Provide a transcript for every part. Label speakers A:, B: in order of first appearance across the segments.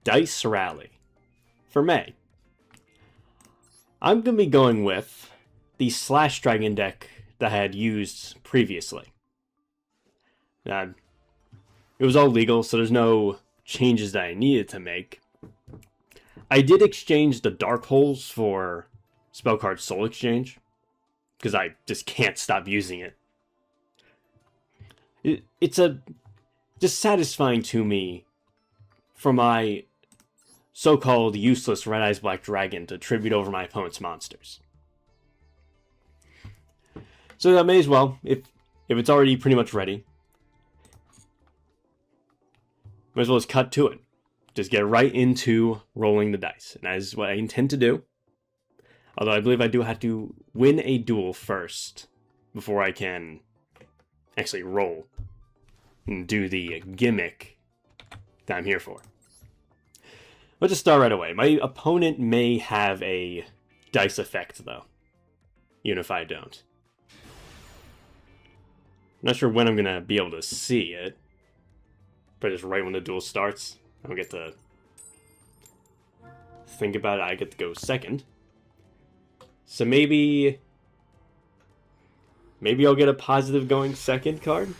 A: Dice Rally for May. I'm going to be going with the Slash Dragon deck that I had used previously. It was all legal, so there's no changes that I needed to make. I did exchange the Dark Holes for Spellcard Soul Exchange, because I just can't stop using it. It's just satisfying to me for my so-called useless Red Eyes Black Dragon to tribute over my opponent's monsters. So I may as well, if it's already pretty much ready, might as well just cut to it. Just get right into rolling the dice. And that is what I intend to do. Although I believe I do have to win a duel first before I can actually roll and do the gimmick that I'm here for. Let's just start right away. My opponent may have a dice effect, though, even if I don't. I'm not sure when I'm going to be able to see it. Probably just right when the duel starts. I don't get to think about it. I get to go second. So maybe I'll get a positive going second card?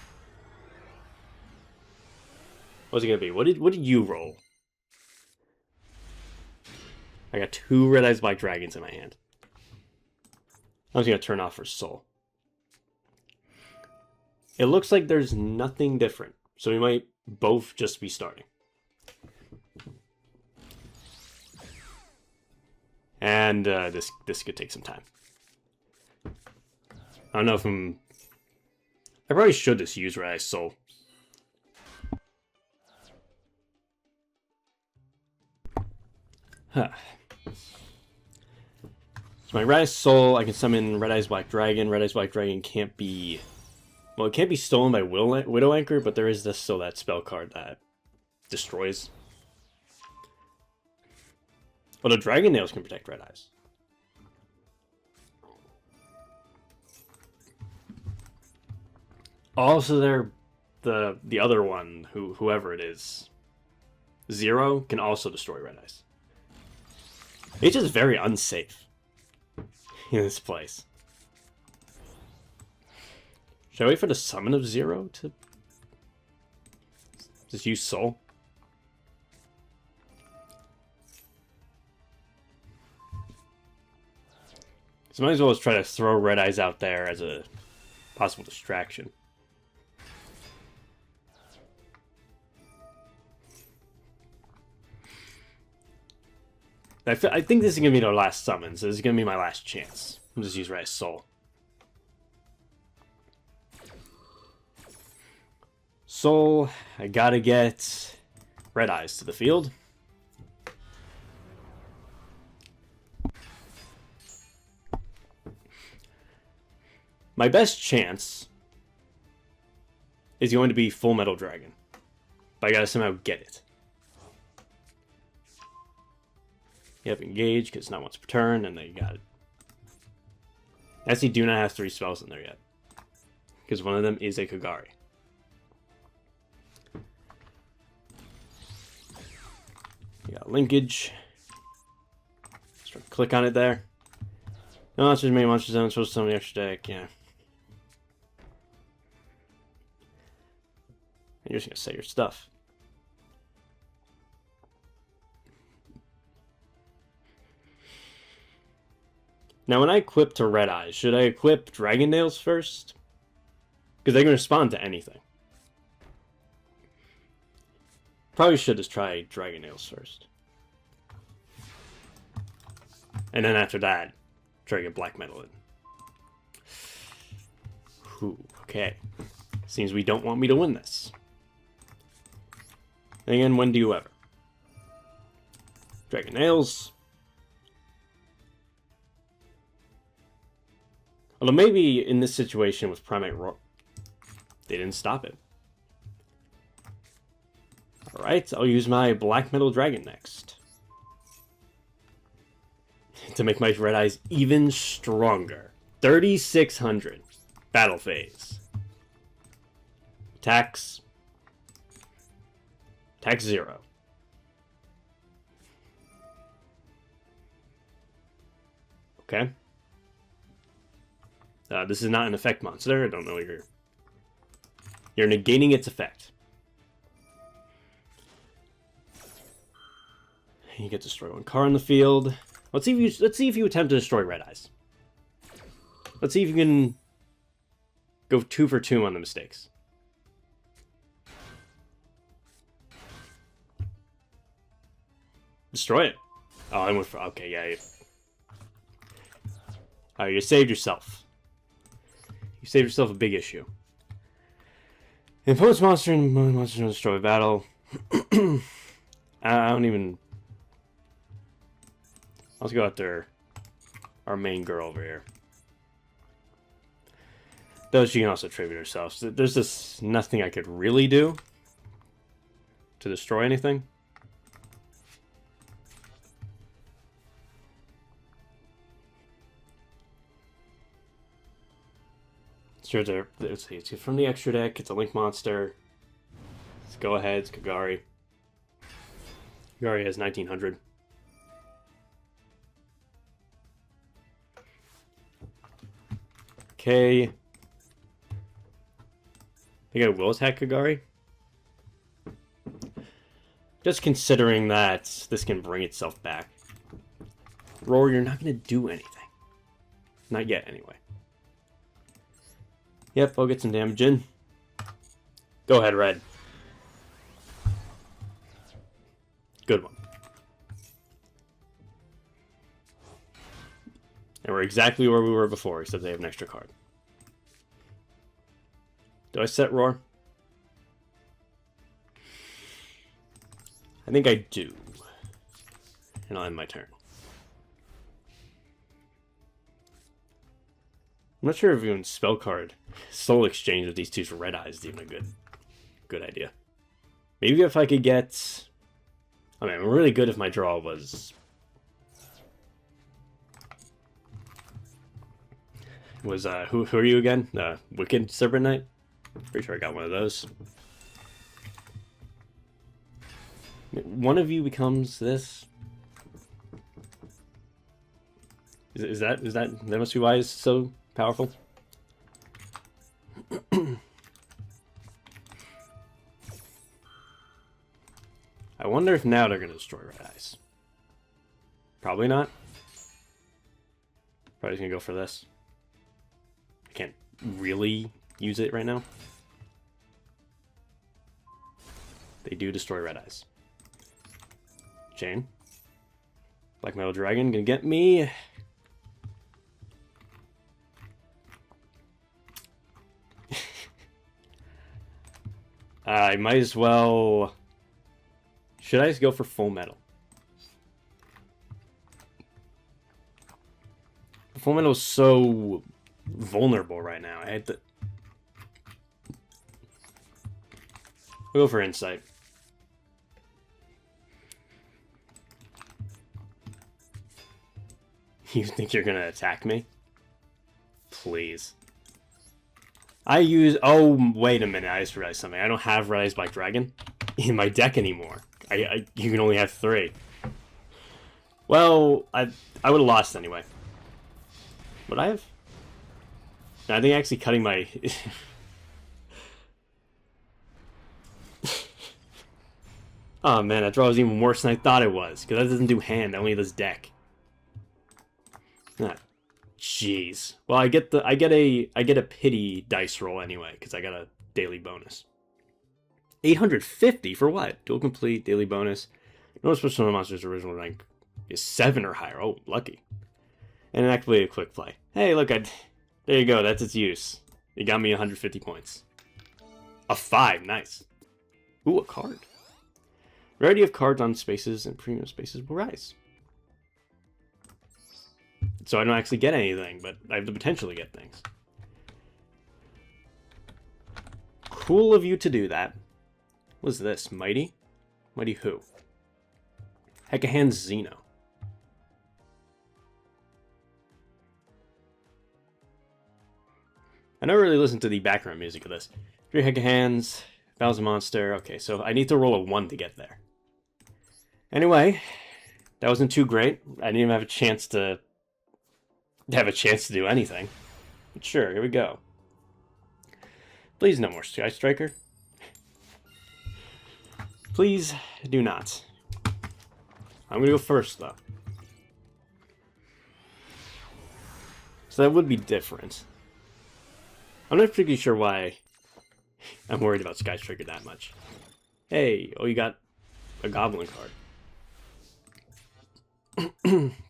A: What's it going to be? What did you roll? I got 2 Red Eyes Black Dragons in my hand. I'm just going to turn off for Soul. It looks like there's nothing different. So we might both just be starting. And this could take some time. I don't know if I probably should just use Red Eyes Soul. Huh. So my Red Eyes Soul, I can summon Red Eyes Black Dragon. Red Eyes Black Dragon can't be... Well, it can't be stolen by Widow Anchor, but there is still that spell card that destroys. Although Dragon Nails can protect Red Eyes. Also, the other one, whoever it is, Zero, can also destroy Red Eyes. It's just very unsafe in this place. Should I wait for the summon of Zero to just use Soul? So might as well just try to throw Red Eyes out there as a possible distraction. I think this is going to be their last summon, so this is going to be my last chance. I'll just use Red Eyes Soul. Soul, I gotta get Red Eyes to the field. My best chance is going to be Full Metal Dragon, but I gotta somehow get it. Yep, engage, because it's not once per turn, and then you got it. I actually do not have 3 spells in there yet, because one of them is a Kagari. You got linkage. Just click on it there. No, it's just main monster zone, supposed to summon the extra deck, yeah. And you're just gonna say your stuff. Now, when I equip to Red Eyes, should I equip Dragon Nails first? Because they can respond to anything. Probably should just try Dragon Nails first. And then after that, try to get Black Metal in. Whew, okay. Seems we don't want me to win this. And again, when do you ever? Dragon Nails. Although maybe in this situation with Primate Roar, they didn't stop it. Alright, I'll use my Black Metal Dragon next. To make my Red Eyes even stronger. 3,600. Battle phase. Attacks. Attack 0. Okay. This is not an effect monster. I don't know what you're negating its effect. You get to destroy one card on the field. Let's see if you attempt to destroy Red Eyes. Let's see if you can go 2 for 2 on the mistakes. Destroy it. Oh, I went for... Okay, yeah. Alright, you saved yourself. You saved yourself a big issue. Impose monster and monster to destroy battle. I don't even... Let's go after our main girl over here. Though she can also tribute herself. So there's just nothing I could really do to destroy anything. Sure, let's see. It's from the extra deck. It's a Link monster. Let's go ahead. It's Kagari. Kagari has 1900. Okay. I think I will attack Kagari. Just considering that this can bring itself back. Roar, you're not going to do anything. Not yet, anyway. Yep, I'll get some damage in. Go ahead, Red. Good one. And we're exactly where we were before, except they have an extra card. Do I set Roar? I think I do. And I'll end my turn. I'm not sure if even spell card soul exchange with these two for Red Eyes is even a good idea. Maybe if I could get... I mean, I'm really good if my draw was... who are you again? Wicked Serpent Knight? Pretty sure I got one of those. One of you becomes this. Is that must be why it's so powerful? I wonder if now they're going to destroy Red Eyes. Probably not. Probably going to go for this. I can't really use it right now. They do destroy Red Eyes. Chain. Black Metal Dragon gonna get me. I might as well... Should I just go for Full Metal? Full Metal is so vulnerable right now. I had to... I'll go for Insight. You think you're gonna attack me? Please. Oh, wait a minute. I just realized something. I don't have Red Eyes Black Dragon in my deck anymore. You can only have 3. Well, I would have lost anyway. Would I have? No, I think actually cutting my... Oh man, that draw was even worse than I thought it was. Because that doesn't do hand, only this deck. Ah, jeez. Well, I get a pity dice roll anyway because I got a daily bonus. 850 for what? Dual complete, daily bonus. No special monster's original rank is 7 or higher. Oh, lucky. And activate a quick play. Hey, look, there you go. That's its use. It got me 150 points. A 5, nice. Ooh, a card. Rarity of cards on spaces and premium spaces will rise. So I don't actually get anything, but I have the potential to get things. Cool of you to do that. What is this? Mighty? Mighty who? Hecahan's Xeno. I never really listened to the background music of this. 3 Hecahan's, battles a monster. Okay, so I need to roll a 1 to get there. Anyway, that wasn't too great. I didn't even have a chance to have a chance to do anything. But sure, here we go. Please no more Sky Striker. Please do not. I'm gonna go first, though. So that would be different. I'm not particularly sure why I'm worried about Sky Striker that much. Hey, oh, you got a Goblin card.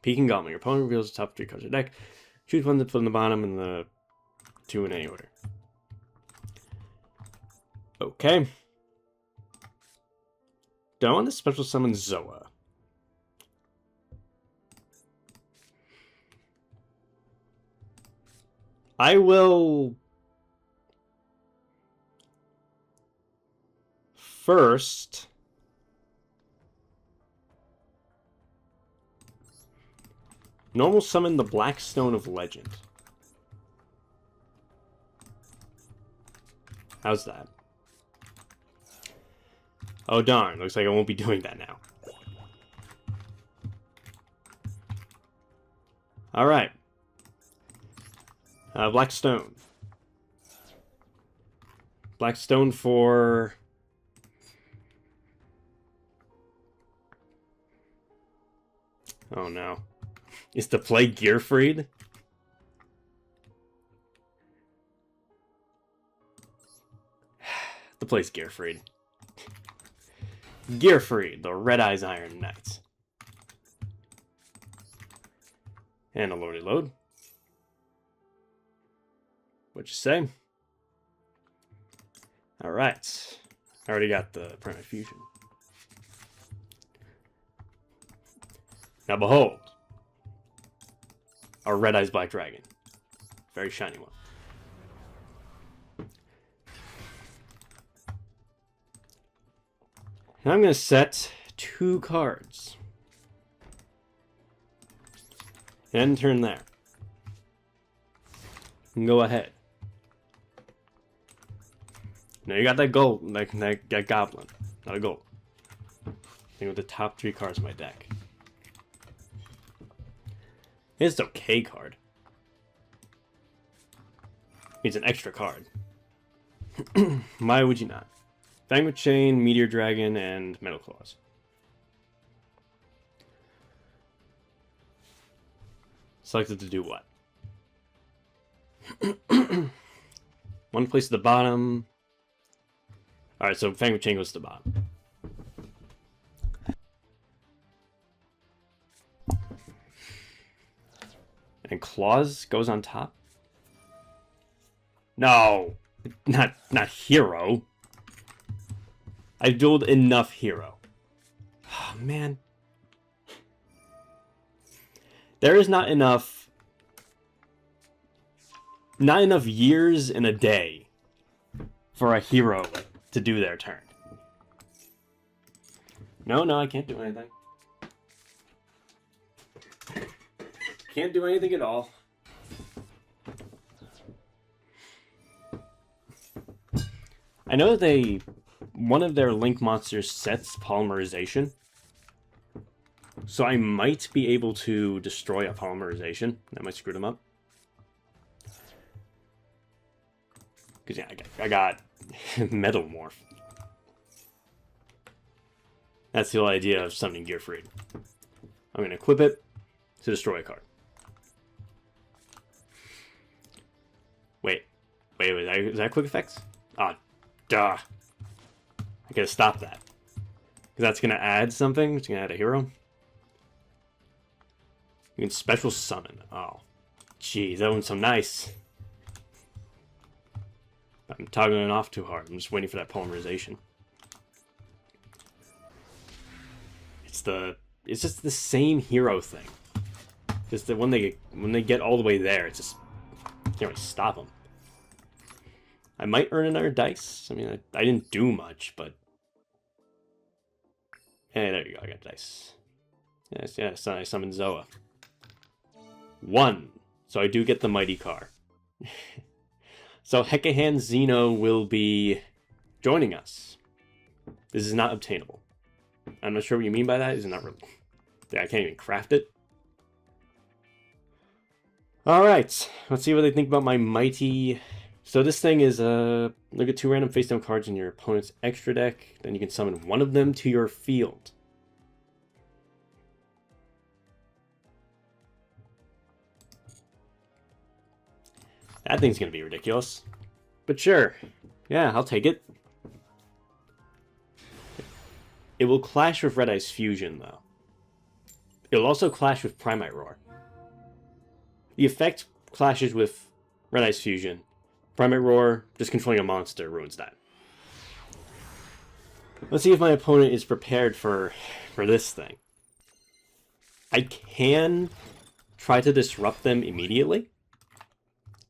A: Peeking Goblin. Your opponent reveals the top 3 cards of the deck. Choose one to put on the bottom and the 2 in any order. Okay. Do I want to special summon Zoa? I will first normal summon the Black Stone of Legend. How's that? Oh darn, looks like I won't be doing that now. Alright. Black Stone. Black Stone for... Oh no. Is to play Gearfried? The play's Gearfried. Gearfried, the Red Eyes Iron Knights. And a loaded load. What'd you say? Alright. I already got the Permanent Fusion. Now behold. Our Red Eyes Black Dragon. Very shiny one. And I'm going to set 2 cards. And turn there. And go ahead. Now you got that gold, that goblin. Not a gold. I think with the top 3 cards in my deck. It's an okay card. It's an extra card. Why would you not? Fangwood Chain, Meteor Dragon, and Metal Claws. Selected to do what? One place at the bottom. Alright, so Fangwood Chain goes to the bottom. And Claws goes on top? No! Not Hero. I've dueled enough Hero. Oh, man. There is not enough years in a day for a Hero to do their turn. No, I can't do anything. Can't do anything at all. I know one of their Link monsters sets polymerization. So I might be able to destroy a polymerization. That might screw them up. Because yeah, I got Metal Morph. That's the whole idea of summoning Gearfried. I'm going to equip it to destroy a card. Wait, is that quick effects? Ah, duh. I gotta stop that. Because that's gonna add something. It's gonna add a hero. You can special summon. Oh, jeez, that one's so nice. I'm toggling it off too hard. I'm just waiting for that polymerization. It's just the same hero thing. Just that when they get all the way there, it's just can't really stop them. I might earn another dice. I mean, I didn't do much, but hey, there you go. I got dice. Yes. I summoned Zoa. 1. So I do get the Mighty Car. So Hekahan Xeno will be joining us. This is not obtainable. I'm not sure what you mean by that. Is it not really? I can't even craft it. Alright, let's see what they think about my mighty... So this thing is, look at 2 random face-down cards in your opponent's extra deck. Then you can summon one of them to your field. That thing's gonna be ridiculous. But sure. Yeah, I'll take it. It will clash with Red Eye's Fusion, though. It'll also clash with Primite Roar. The effect clashes with Red Eye's Fusion. Primate Roar, just controlling a monster, ruins that. Let's see if my opponent is prepared for this thing. I can try to disrupt them immediately.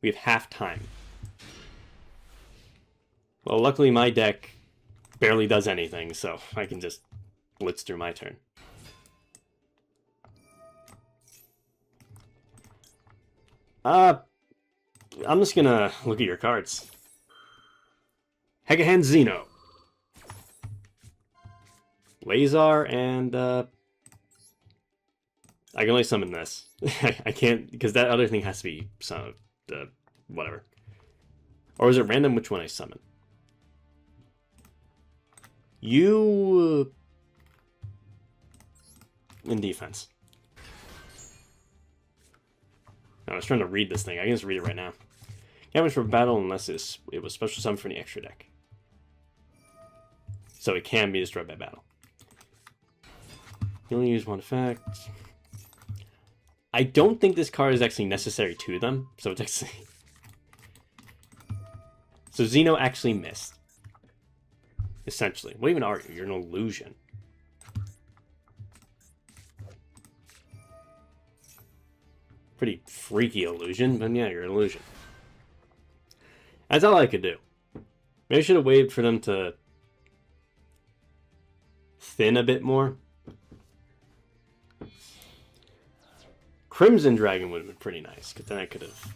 A: We have half time. Well, luckily my deck barely does anything, so I can just blitz through my turn. I'm just gonna look at your cards. Hekahan Xeno. Lazar and, I can only summon this. I can't, because that other thing has to be some, whatever. Or is it random which one I summon? You... in defense. I was trying to read this thing. I can just read it right now. Damage for battle unless it was special summon from the extra deck. So it can be destroyed by battle. You only use 1 effect. I don't think this card is actually necessary to them, so it's actually... So Xeno actually missed. Essentially. What even are you? You're an illusion. Pretty freaky illusion, but yeah, you're an illusion. That's all I could do. Maybe I should have waited for them to thin a bit more. Crimson Dragon would have been pretty nice, because then I could have...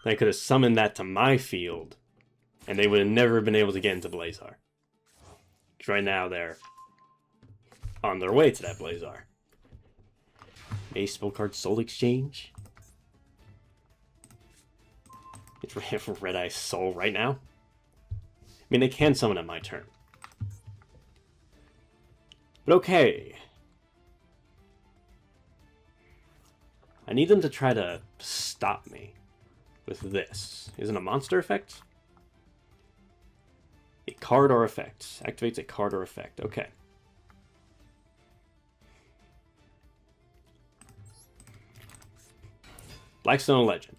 A: I could have summoned that to my field, and they would have never been able to get into Blazar. Because right now they're on their way to that Blazar. Ace spell card Soul Exchange. It's for Red Eye Soul right now. I mean, they can summon at my turn. But okay. I need them to try to stop me with this. Isn't a monster effect? A card or effect. Activates a card or effect. Okay. Blackstone Legend.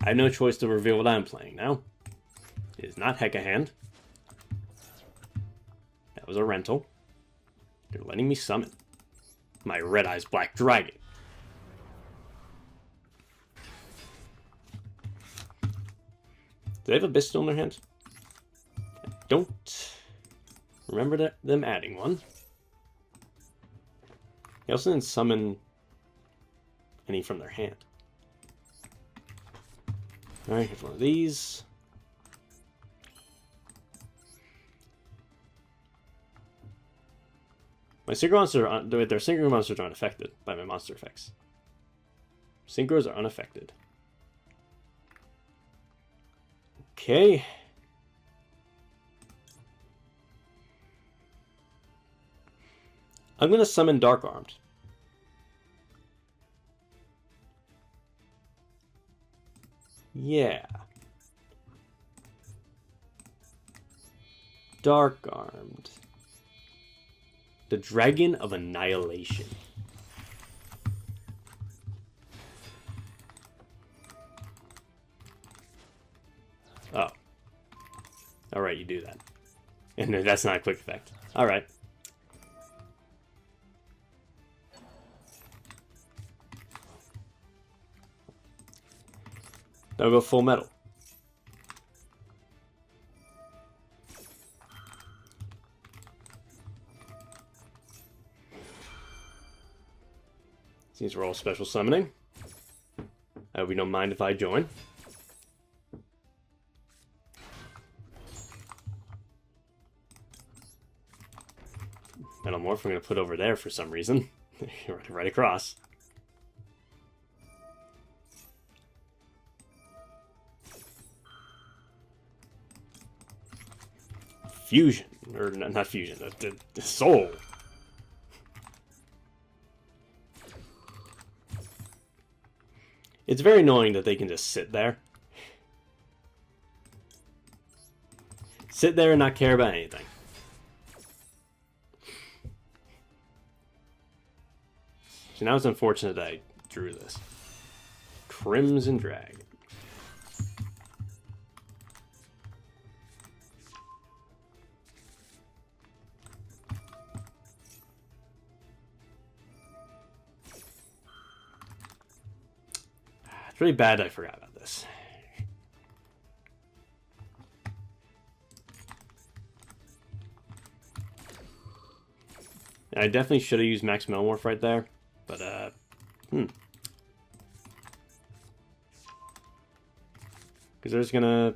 A: I have no choice to reveal what I'm playing now. It is not Hekahand. That was a rental. They're letting me summon my Red Eyes Black Dragon. Do they have a Abyss in their hand? I don't remember them adding one. They also didn't summon any from their hand. Alright, here's one of these. My synchro monsters are their synchro monsters are unaffected by my monster effects. Synchros are unaffected. Okay. I'm gonna summon Dark Armed. Yeah. Dark Armed. The Dragon of Annihilation. Oh. Alright, you do that. And that's not a quick effect. Alright. I'll go full metal. These are all special summoning. I hope you don't mind if I join. Metamorph I'm going to put over there for some reason. Right across. Fusion. Or not fusion. The soul. It's very annoying that they can just sit there. Sit there and not care about anything. So now it's unfortunate that I drew this. Crimson Dragon. It's really bad I forgot about this. I definitely should have used Max Metamorph right there, but, because they're just gonna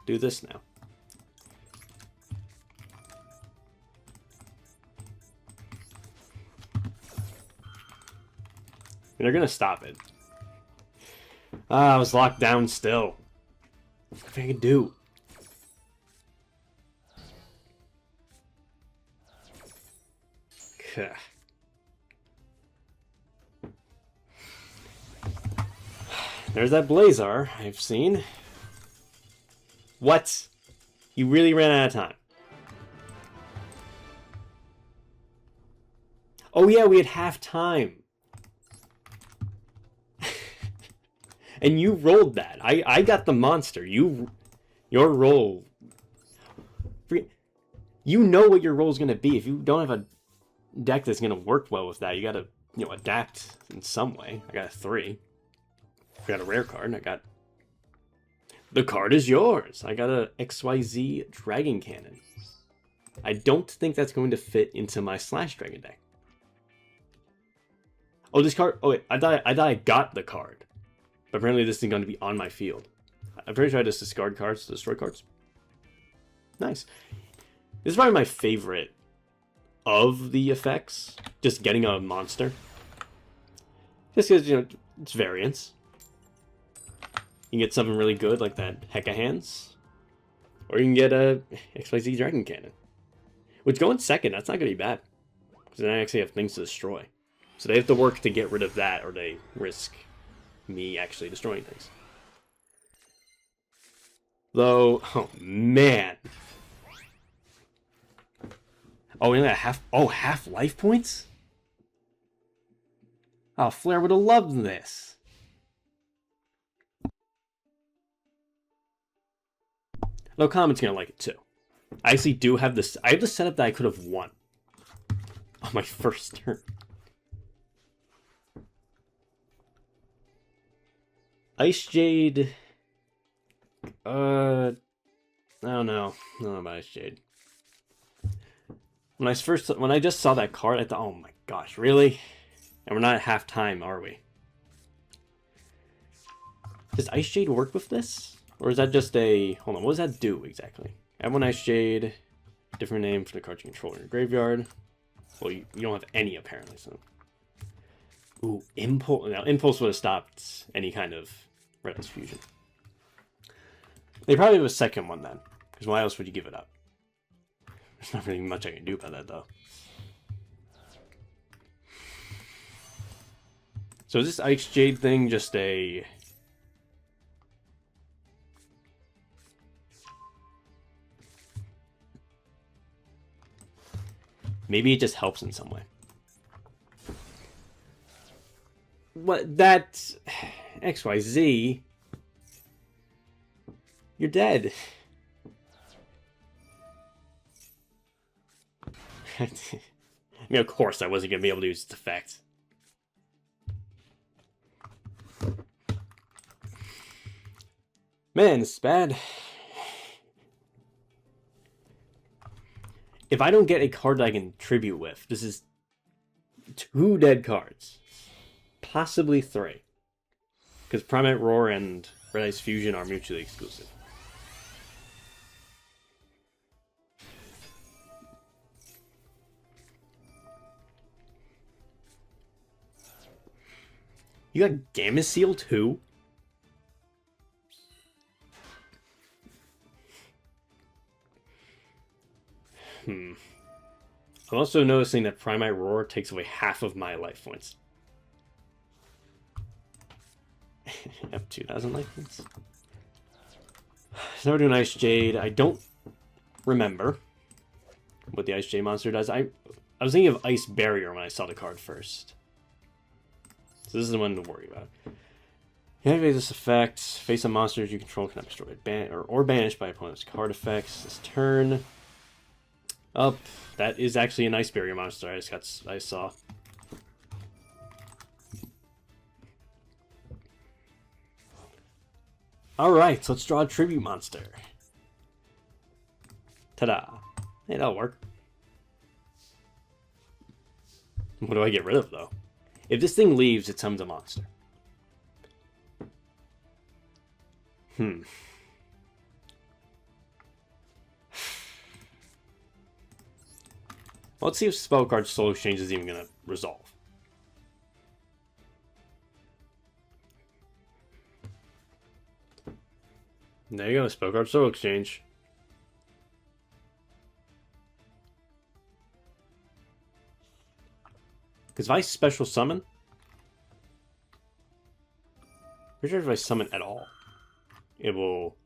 A: do this now. They're gonna stop it. I was locked down still. What I can do? There's that Blazar I've seen. What? You really ran out of time. Oh yeah, we had half time. And you rolled that. I got the monster. Your roll. You know what your roll's gonna be. If you don't have a deck that's gonna work well with that, you gotta, adapt in some way. I got a 3. I got a rare card. I got the card is yours. I got a XYZ Dragon Cannon. I don't think that's going to fit into my Slash Dragon deck. Oh, this card. Oh wait, I thought I got the card. But apparently this is going to be on my field. I'm pretty sure I just discard cards to destroy cards. Nice. This is probably my favorite of the effects. Just getting a monster. Just because, it's variance. You can get something really good like that Hecka Hands. Or you can get a XYZ Dragon Cannon. Which going second, that's not going to be bad. Because then I actually have things to destroy. So they have to work to get rid of that, or they risk me actually destroying things. Though, oh man. Oh, we only got half life points? Oh, Flair would have loved this. Though Common's gonna like it too. I actually do have this. I have the setup that I could have won on my first turn. Ice Jade. I don't know. I don't know about Ice Jade. When I just saw that card, I thought, oh my gosh, really? And we're not at half time, are we? Does Ice Jade work with this? Or is that just a... Hold on, what does that do exactly? Add 1 Ice Jade. Different name for the cards you control in your graveyard. Well, you don't have any, apparently, so... Ooh, Impulse. Now, Impulse would have stopped any kind of Red Ice Fusion. They probably have a second one, then. Because why else would you give it up? There's not really much I can do about that, though. So is this Ice Jade thing just a... Maybe it just helps in some way. What? That... XYZ... You're dead. I mean, of course I wasn't going to be able to use its effect. Man, this is bad. If I don't get a card that I can tribute with, this is 2 dead cards. Possibly 3. Because Primate Roar and Red Ice Fusion are mutually exclusive. You got Gamma Seal too? I'm also noticing that Primite Roar takes away half of my life points. I have 2,000 life points. So we're doing Ice Jade. I don't remember what the Ice Jade monster does. I was thinking of Ice Barrier when I saw the card first. So this is the one to worry about. You activate this effect. Face of monsters you control cannot be destroyed or banished by opponent's card effects this turn. Up. That is actually an Ice Barrier monster I saw. Alright, so let's draw a tribute monster. Ta-da. Hey, that'll work. What do I get rid of, though? If this thing leaves, it summons a monster. Let's see if Spell Card Soul Exchange is even going to resolve. There you go, Spell Card Soul Exchange. Because if I special summon, pretty sure if I summon at all, it will.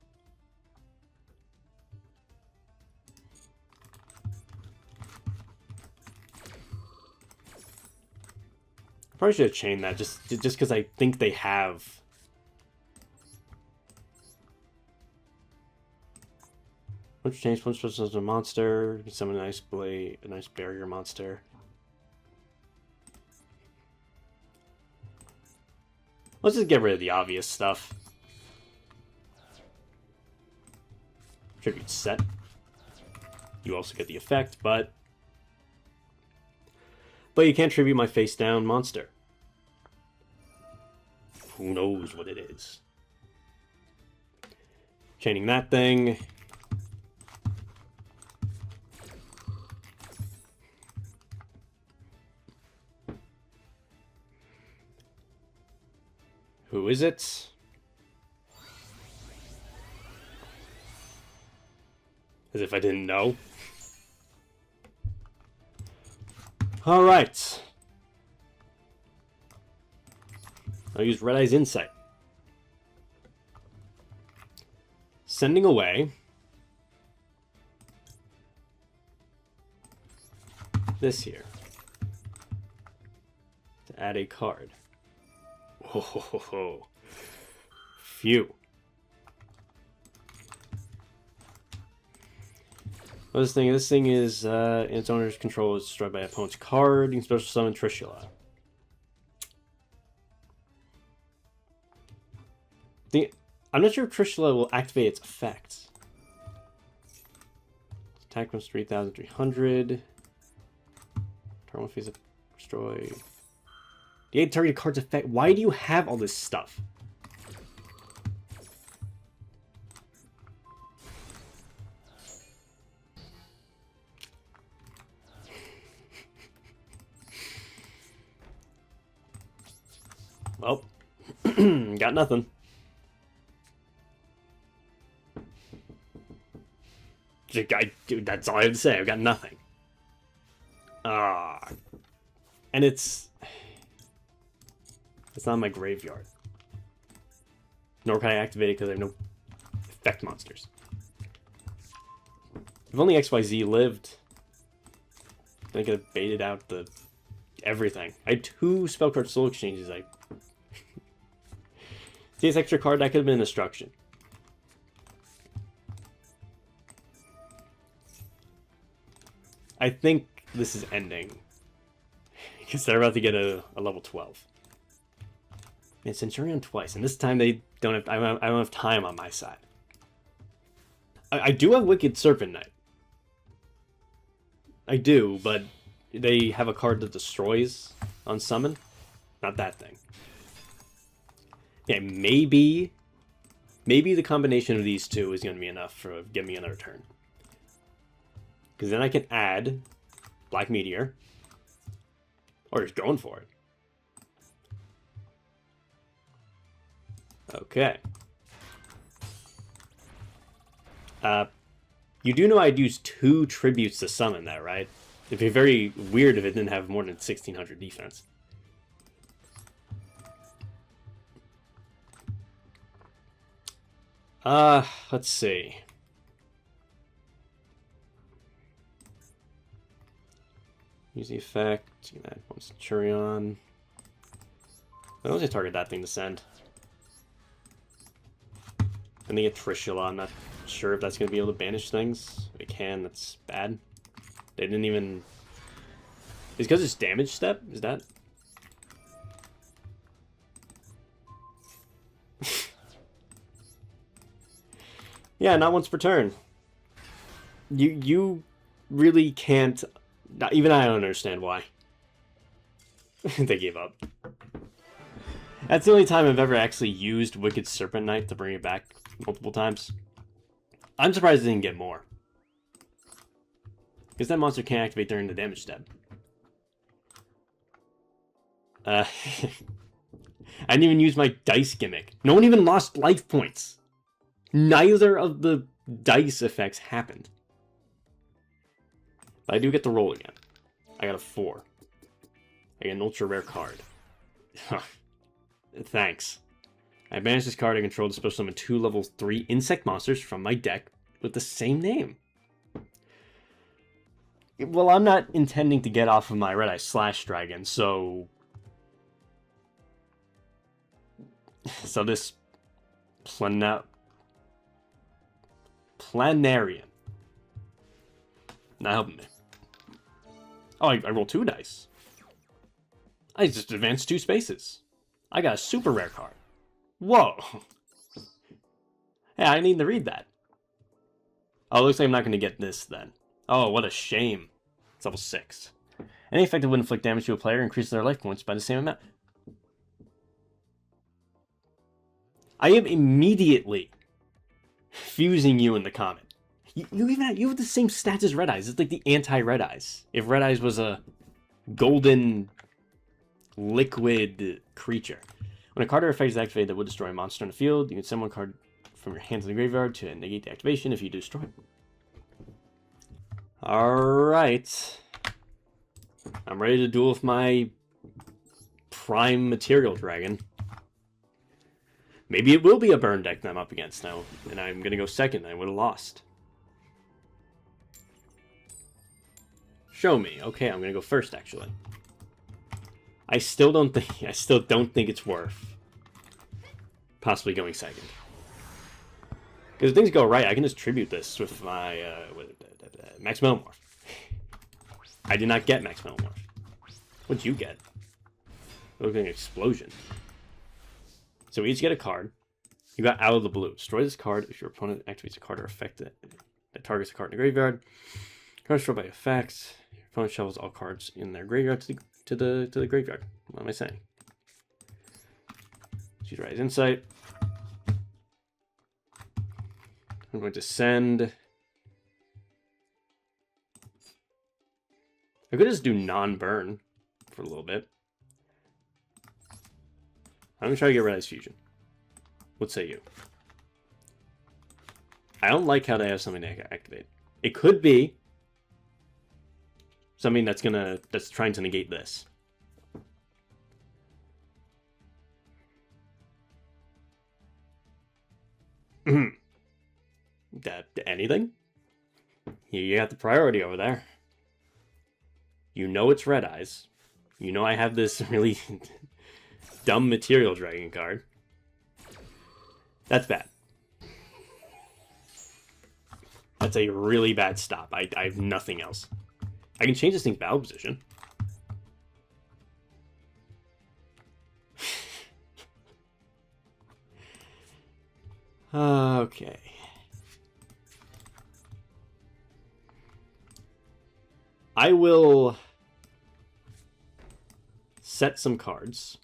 A: Probably should have chained that just because I think they have. Once you change one special as a monster, you can summon a nice barrier monster. Let's just get rid of the obvious stuff. Tribute set. You also get the effect, but you can't tribute my face down monster. Who knows what it is? Chaining that thing. Who is it? As if I didn't know. All right. I'll use Red Eye's Insight. Sending away this here to add a card. Oh, phew. Well, this thing is in its owner's control is destroyed by opponent's card. You can special summon Trishula. I'm not sure if Trishula will activate its effects. Attack was 3,300. Turn one phase of destroy. The 8 targeted card's effect. Why do you have all this stuff? Well, got nothing. Dude, that's all I have to say. I've got nothing. And it's not in my graveyard. Nor can I activate it because I have no effect monsters. If only XYZ lived, I could have baited out the everything. I had 2 spell card soul exchanges. See this extra card? That could have been destruction. I think this is ending. Because they're about to get a level 12. And Centurion twice, and this time they don't have. I don't have time on my side. I do have Wicked Serpent Knight. I do, but they have a card that destroys on summon. Not that thing. Yeah, maybe the combination of these two is going to be enough to give me another turn. Because then I can add Black Meteor. Or just going for it. Okay. You do know I'd use 2 tributes to summon that, right? It'd be very weird if it didn't have more than 1600 defense. Let's see. Use the effect. That one Centurion. I don't want to target that thing to send. And they get Trishula. I'm not sure if that's going to be able to banish things. If it can, that's bad. They didn't even... It's because it's damage step? Is that... Yeah, not once per turn. You really can't... Even I don't understand why. They gave up. That's the only time I've ever actually used Wicked Serpent Knight to bring it back multiple times. I'm surprised it didn't get more. Because that monster can't activate during the damage step. I didn't even use my dice gimmick. No one even lost life points. Neither of the dice effects happened. But I do get to roll again. I got a 4. I get an ultra rare card. Thanks. I banished this card. I control to special summon 2 level 3 insect monsters from my deck with the same name. Well, I'm not intending to get off of my Red Eye Slash Dragon, so... So this... Planarian. Not helping me. Oh, I rolled 2 dice. I just advanced 2 spaces. I got a super rare card. Whoa. Hey, I need to read that. Oh, looks like I'm not going to get this then. Oh, what a shame. It's level 6. Any effect that would inflict damage to a player increases their life points by the same amount. I am immediately fusing you in the comment. You have the same stats as Red Eyes. It's like the anti-Red Eyes. If Red Eyes was a golden liquid creature. When a card or effect is activated that would destroy a monster on the field, you can send 1 card from your hand to the graveyard to negate the activation if you destroy it. Alright. I'm ready to duel with my prime material dragon. Maybe it will be a burn deck that I'm up against now, and I'm going to go second. I would have lost. Show me. Okay, I'm going to go first, actually. I still don't think it's worth possibly going second. Because if things go right, I can just tribute this with my Max Metamorph. I did not get Max Metamorph. What'd you get? It looked like an explosion. So we each get a card. You got out of the blue. Destroy this card if your opponent activates a card or effect that targets a card in the graveyard. Cards destroyed by effects. Your opponent shovels all cards in their graveyard to the graveyard. What am I saying? Choose Rise Insight. I'm going to send. I could just do non-burn for a little bit. I'm going to try to get Red Eyes Fusion. What say you? I don't like how they have something to activate. It could be something that's trying to negate this. Anything? You got the priority over there. You know it's Red Eyes. You know I have this really dumb material dragon card. That's bad. That's a really bad stop. I have nothing else. I can change this thing's battle position. Okay. I will set some cards.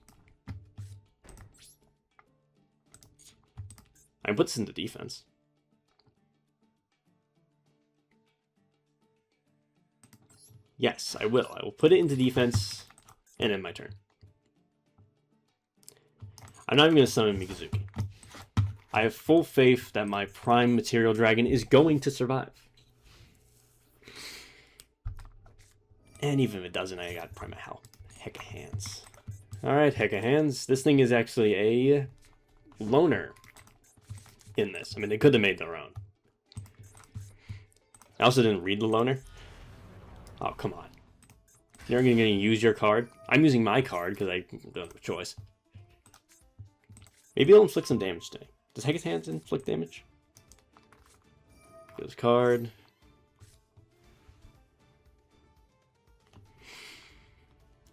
A: I put this into defense. Yes, I will. I will put it into defense and end my turn. I'm not even going to summon Mikazuki. I have full faith that my prime material dragon is going to survive. And even if it doesn't, I got prime hell. Heck of hands. Alright, heck of hands. This thing is actually a loner in this. I mean, they could have made their own. I also didn't read the loner. Oh, come on. You're going to use your card? I'm using my card because I don't have a choice. Maybe it'll inflict some damage today. Does Hecate's Hands inflict damage? This card.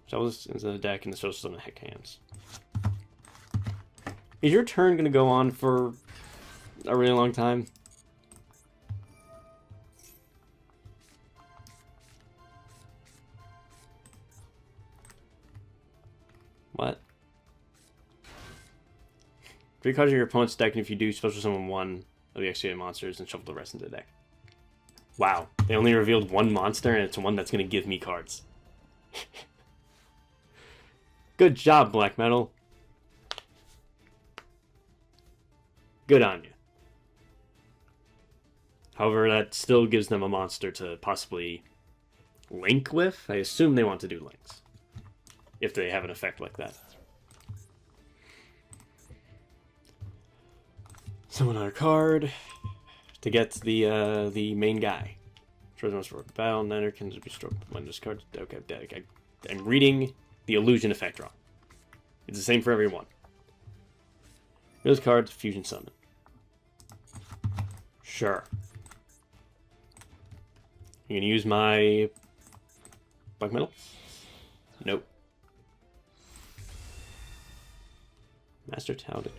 A: Show this into the deck and show some Hecate's Hands. Is your turn going to go on for a really long time? What? 3 cards in your opponent's deck, and if you do, special summon one of the extra monsters and shuffle the rest into the deck. Wow. They only revealed one monster, and it's one that's going to give me cards. Good job, Black Metal. Good on you. However, that still gives them a monster to possibly link with. I assume they want to do links, if they have an effect like that. Summon another card to get the main guy. Chosen monster for battle, and then can be struck when this card. Okay, I'm reading the illusion effect wrong. It's the same for every one. Those cards, fusion summon. Sure. You gonna use my black metal? Nope. Master Talented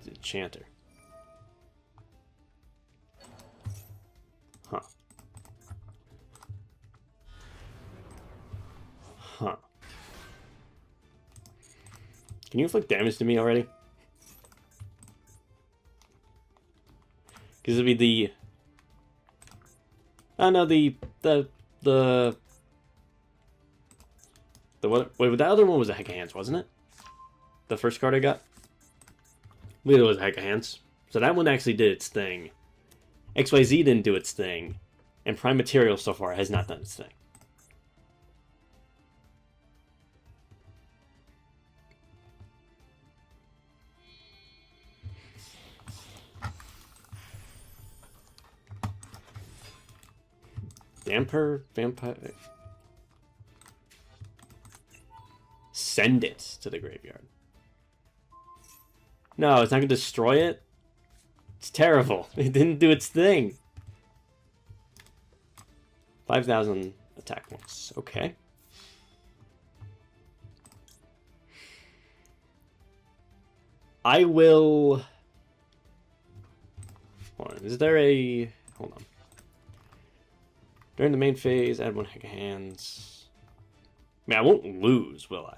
A: Enchanter. Huh. Huh. Can you inflict damage to me already? Because it'd be the... Oh no, the what? Wait, the other one was a Heck of Hands, wasn't it? The first card I got? I believe it was a Heck of Hands. So that one actually did its thing. XYZ didn't do its thing. And Prime Material so far has not done its thing. Damper Vampire. Send it to the graveyard. No, it's not going to destroy it. It's terrible. It didn't do its thing. 5,000 attack points. Okay. I will... Hold on. Is there a... Hold on. During the main phase, add 1 Heck of Hands. I mean, I won't lose, will I?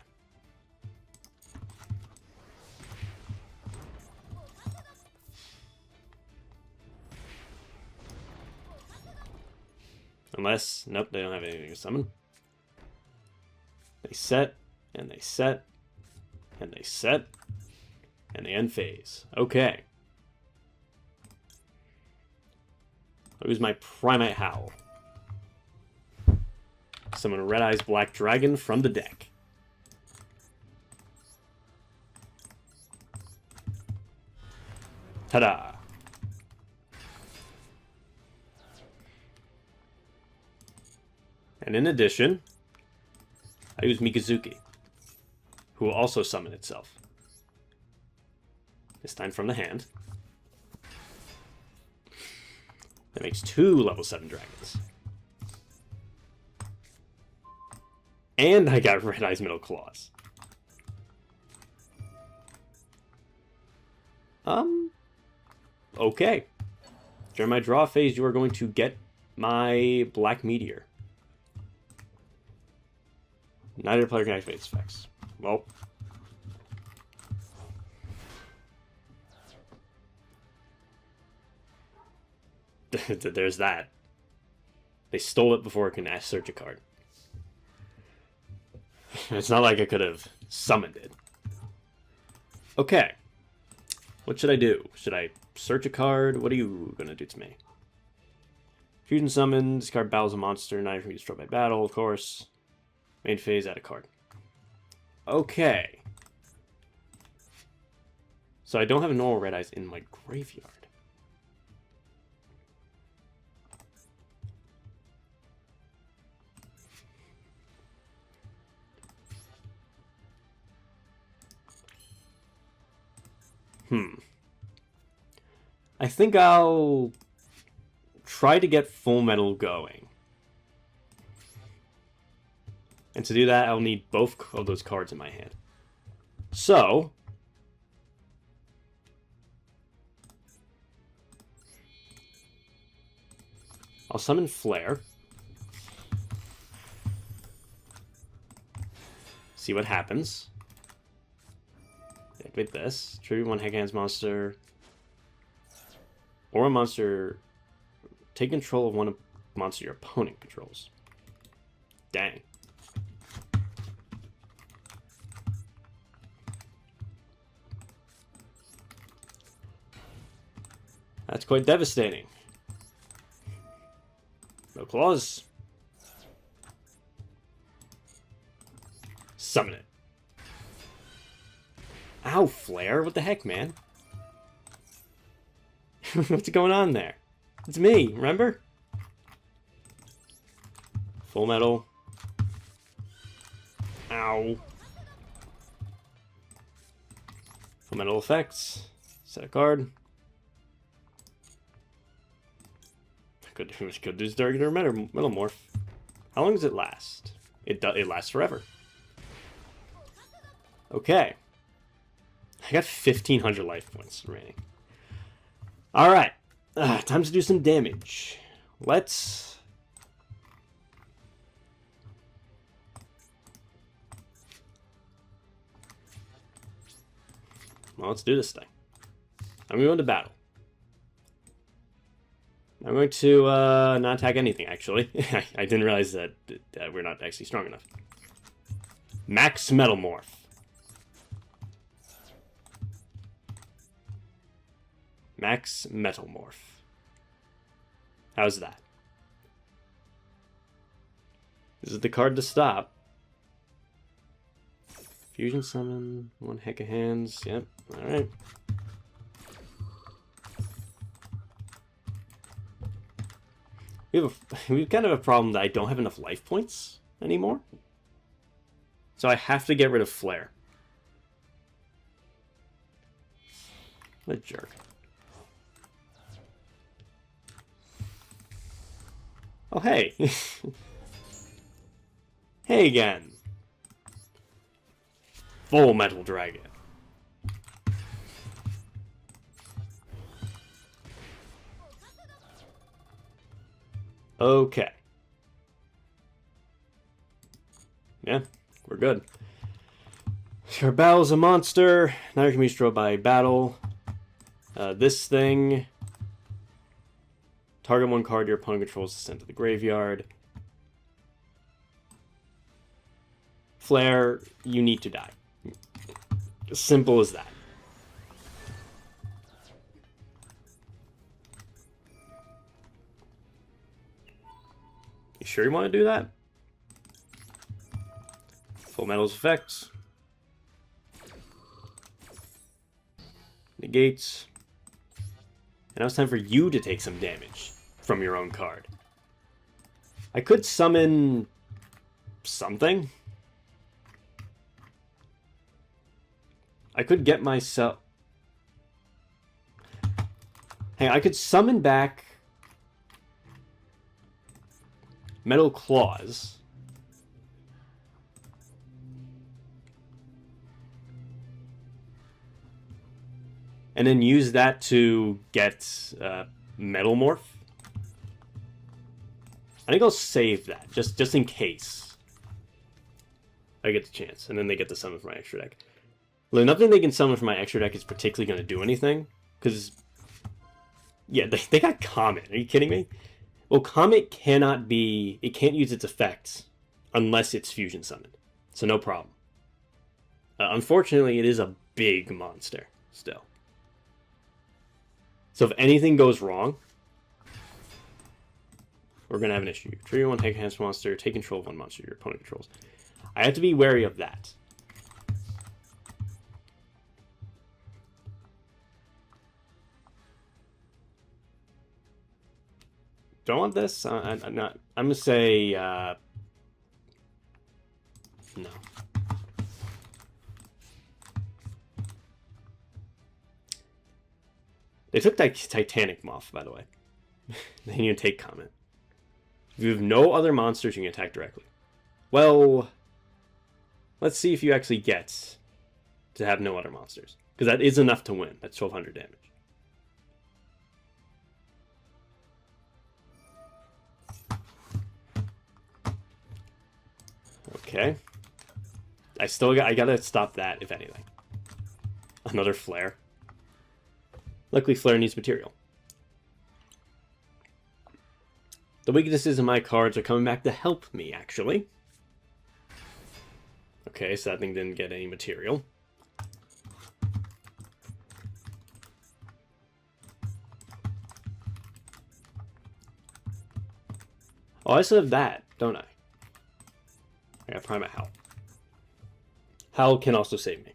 A: Unless, nope, they don't have anything to summon. They set, and they set, and they set, and they end phase. Okay. I'll use my Primate Howl. Summon Red Eyes Black Dragon from the deck. Ta-da! And in addition, I use Mikazuki, who will also summon itself. This time from the hand. That makes 2 level 7 dragons. And I got Red Eyes Middle Claws. Okay. During my draw phase, you are going to get my Black Meteor. Neither player can activate its effects. Well. There's that. They stole it before it can search a card. It's not like I could have summoned it. Okay. What should I do? Should I search a card. What are you gonna do to me? Fusion summon. This card battles a monster. Now you can be destroyed by battle, of course. Main phase, add a card. Okay. So I don't have a normal red eyes in my graveyard. I think I'll try to get Full Metal going. And to do that, I'll need both of those cards in my hand. So, I'll summon Flare. See what happens. Activate this. Tribute one Heckhands monster. Or a monster. Take control of one monster your opponent controls. Dang. That's quite devastating. No claws. Summon it. Ow, Flare. What the heck, man? What's going on there? It's me, remember? Full Metal. Ow. Full Metal effects. Set a card. Could do this regular metal morph. How long does it last? It lasts forever. Okay. I got 1,500 life points remaining. Alright. Time to do some damage. Let's... Well, let's do this thing. I'm going to go into battle. I'm going to not attack anything, actually. I didn't realize that we're not actually strong enough. Max Metal Morph. Max Metal Morph. How's that? This is the card to stop. Fusion Summon, one Heckhands. Yep, alright. We've kind of a problem that I don't have enough life points anymore. So I have to get rid of Flare. What a jerk. Oh, hey. Hey again. Full Metal Dragon. Okay. Yeah, we're good. Your battle's a monster. Now you can be destroyed by battle. This thing. Target one card your opponent controls is sent to the graveyard. Flare, you need to die. As simple as that. You sure you want to do that? Full Metal's effects. Negates. And now it's time for you to take some damage from your own card. I could summon something. I could get myself... Hey, I could summon back Metal Claws. And then use that to get Metal Morph. I think I'll save that, just in case I get the chance. And then they get the summon from my extra deck. Well, nothing they can summon from my extra deck is particularly going to do anything. Because, yeah, they got Comet. Are you kidding me? Well, Comet cannot be... It can't use its effects unless it's fusion summoned. So no problem. Unfortunately, it is a big monster still. So if anything goes wrong, we're going to have an issue. Trigger one, take a hands monster, take control of one monster your opponent controls. I have to be wary of that. Don't want this. I'm not. I'm gonna say no. They took that Titanic Moth, by the way. They need to take comment. If you have no other monsters, you can attack directly. Well, let's see if you actually get to have no other monsters, because that is enough to win. That's 1,200 damage. Okay. I gotta stop that, if anything. Another flare. Luckily, flare needs material. The weaknesses in my cards are coming back to help me, actually. Okay, so that thing didn't get any material. Oh, I still have that, don't I? I got Prima Howl. Howl can also save me.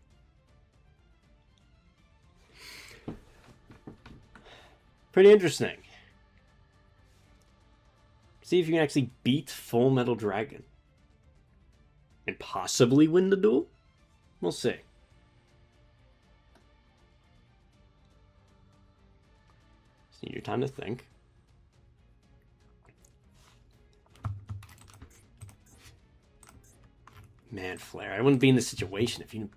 A: Pretty interesting. See if you can actually beat Full Metal Dragon. And possibly win the duel? We'll see. Just need your time to think. Man, Flare, I wouldn't be in this situation if you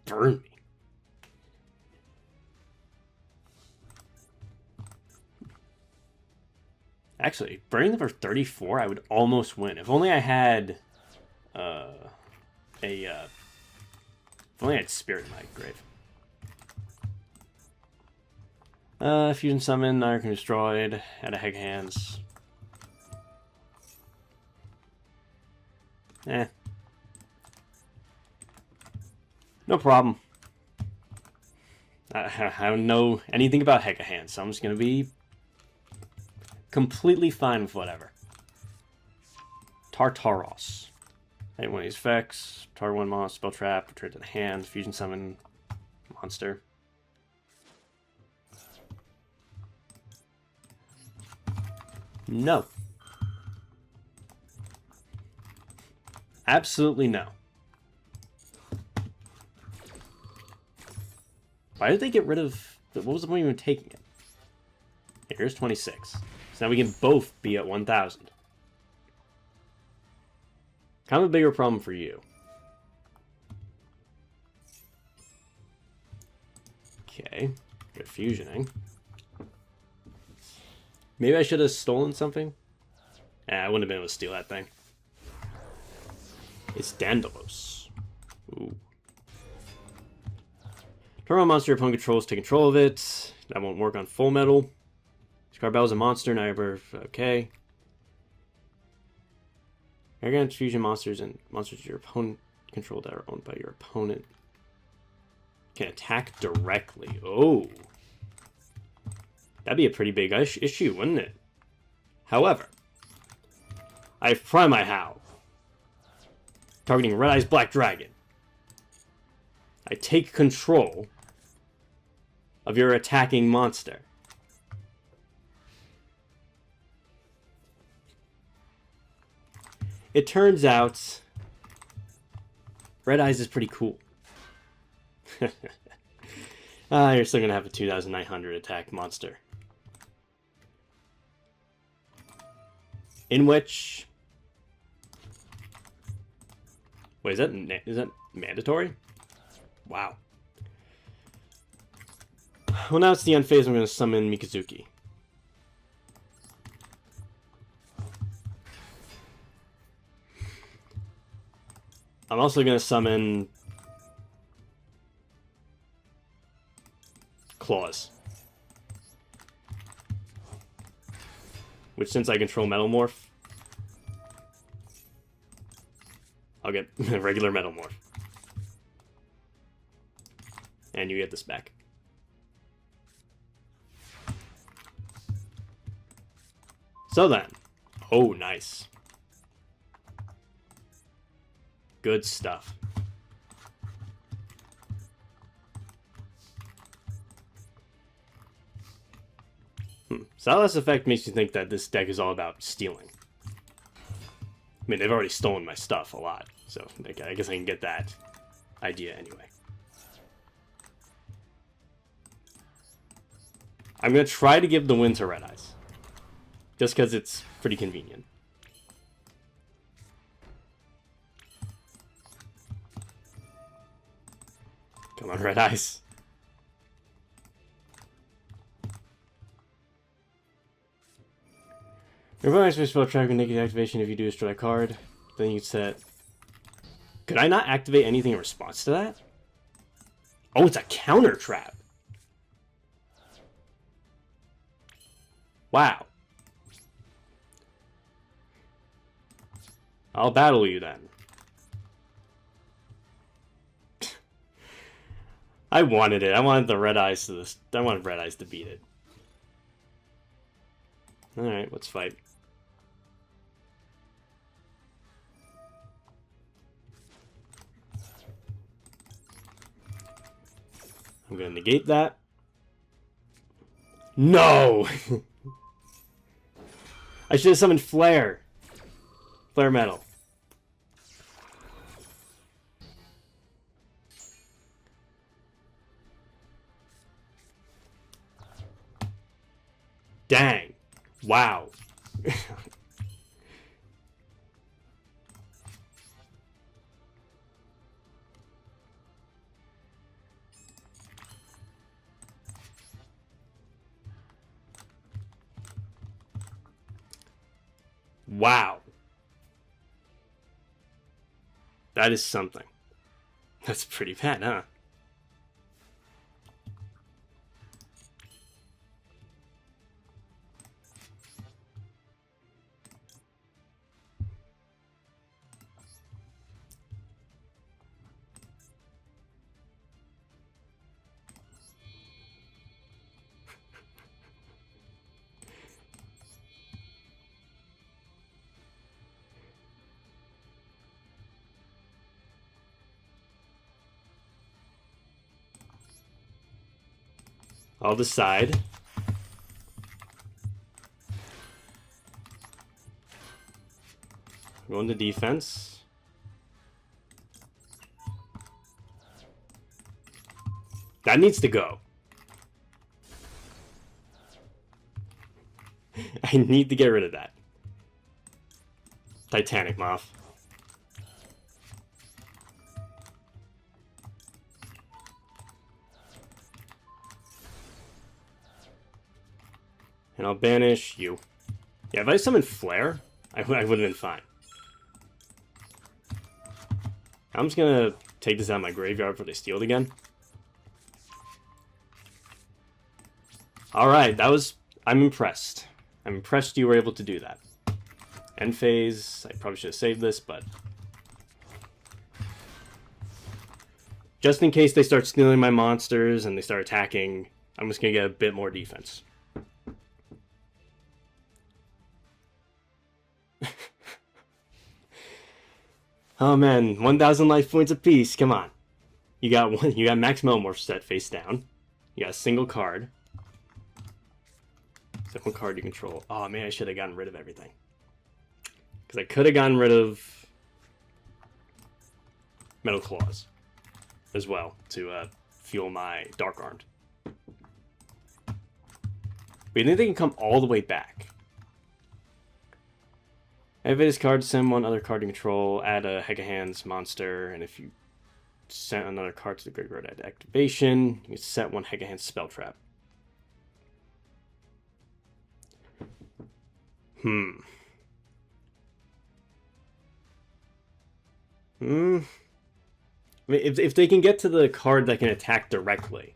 A: burned me. Actually, burning them for 34, I would almost win. If only I had if only I had Spirit in my grave. Fusion Summon, Narcan Destroyed, add a Heg Hands. No problem. I don't know anything about Hega Hands, so I'm just going to be completely fine with whatever. Tartaros. Hey, one of these effects. Tar 1 monster, spell trap, return to the hand, fusion summon, monster. No. Absolutely no. Why did they get rid of... What was the point of even taking it? Here's 26. So now we can both be at 1,000. Kind of a bigger problem for you. Okay. Good fusioning. Maybe I should have stolen something? I wouldn't have been able to steal that thing. It's Dandalos. Ooh. Turn on monster your opponent controls, take control of it. That won't work on Full Metal. Scarbell is a monster, now you're okay. You're going to fusion monsters and monsters your opponent controlled that are owned by your opponent. Can attack directly. Oh. That'd be a pretty big issue, wouldn't it? However, I have Prima Howl. Targeting Red Eyes Black Dragon. I take control of your attacking monster. It turns out Red Eyes is pretty cool. You're still going to have a 2,900 attack monster. In which... Wait, is that mandatory? Wow. Well, now it's the end phase. I'm going to summon Mikazuki. I'm also going to summon Claws. Which, since I control Metal Morph, I'll get regular Metal Morph. And you get this back. So then. Oh, nice. Good stuff. Silas Effect makes you think that this deck is all about stealing. I mean, they've already stolen my stuff a lot, so I guess I can get that idea anyway. I'm going to try to give the win to Red Eyes, just because it's pretty convenient. Come on, Red Eyes. Your bonus may spell track with naked activation if you do destroy a card. Then you set. Could I not activate anything in response to that? Oh, it's a counter trap. Wow. I'll battle you then. I wanted it. I wanted the Red Eyes to this. I wanted Red Eyes to beat it. Alright, let's fight. I'm gonna negate that. No! I should have summoned Flare. Flare Metal. Dang. Wow. Wow. That is something. That's pretty bad, huh? I'll decide. Go into defense. That needs to go. I need to get rid of that. Titanic Moth. And I'll banish you. Yeah, if I summoned Flare, I would have been fine. I'm just gonna take this out of my graveyard before they steal it again. Alright, that was... I'm impressed. I'm impressed you were able to do that. End phase. I probably should have saved this, but... just in case they start stealing my monsters and they start attacking, I'm just gonna get a bit more defense. Oh man, 1,000 life points apiece. Come on, you got one. You got Max Melmorph set face down. You got a single card. Except one card you control. Oh man, I should have gotten rid of everything. Because I could have gotten rid of Metal Claws as well to fuel my Dark Armed. But you think they can come all the way back? Activate this card, send one other card to control, add a Heck of Hands monster, and if you send another card to the graveyard at activation, you can set one Heck of Hands spell trap. I mean, if they can get to the card that can attack directly,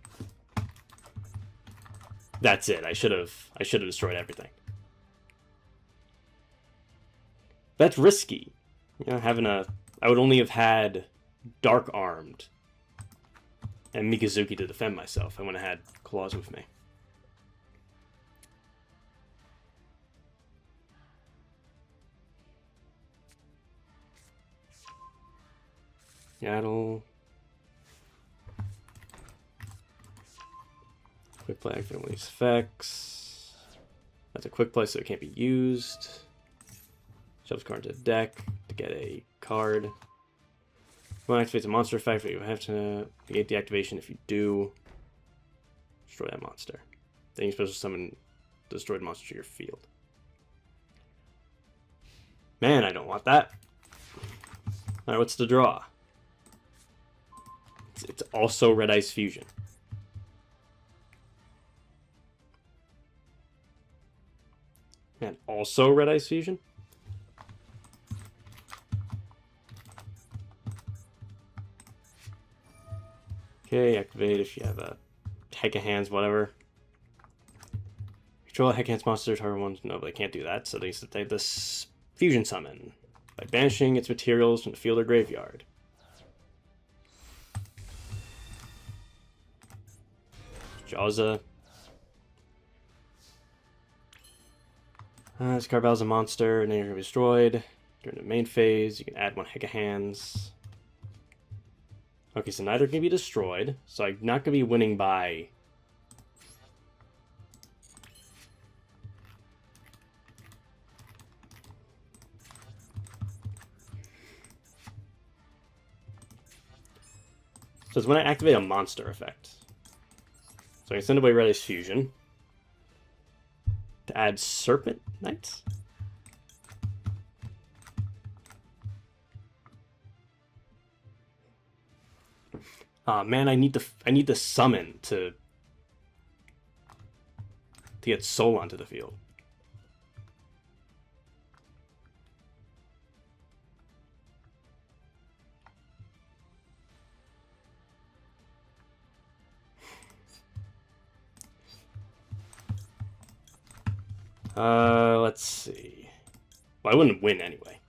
A: that's it. I should have destroyed everything. That's risky. You know, having a... I would only have had Dark Armed and Mikazuki to defend myself. I wouldn't have had Claws with me. Seattle. Quick play activate these effects. That's a quick play, so it can't be used. Shoves card into the deck to get a card. When it activates a monster effect, but you have to negate the activation. If you do, destroy that monster. Then you special summon the destroyed monster to your field. Man, I don't want that. Alright, what's the draw? It's also Red Ice Fusion. And also Red Ice Fusion? Okay, activate if you have a Heck of Hands, whatever. Control a Heck of Hands monster, target one. No, but they can't do that, so they have this Fusion Summon by banishing its materials from the field or graveyard. Jawza. This card battles a monster, and then you're going to be destroyed. During the main phase, you can add one Heck of Hands. Okay, so neither can be destroyed, so I'm not going to be winning by... So it's when I activate a monster effect. So I can send away Red Ice Fusion to add Serpent Knights. Man, I need to summon to get Soul onto the field. Let's see. Well, I wouldn't win anyway.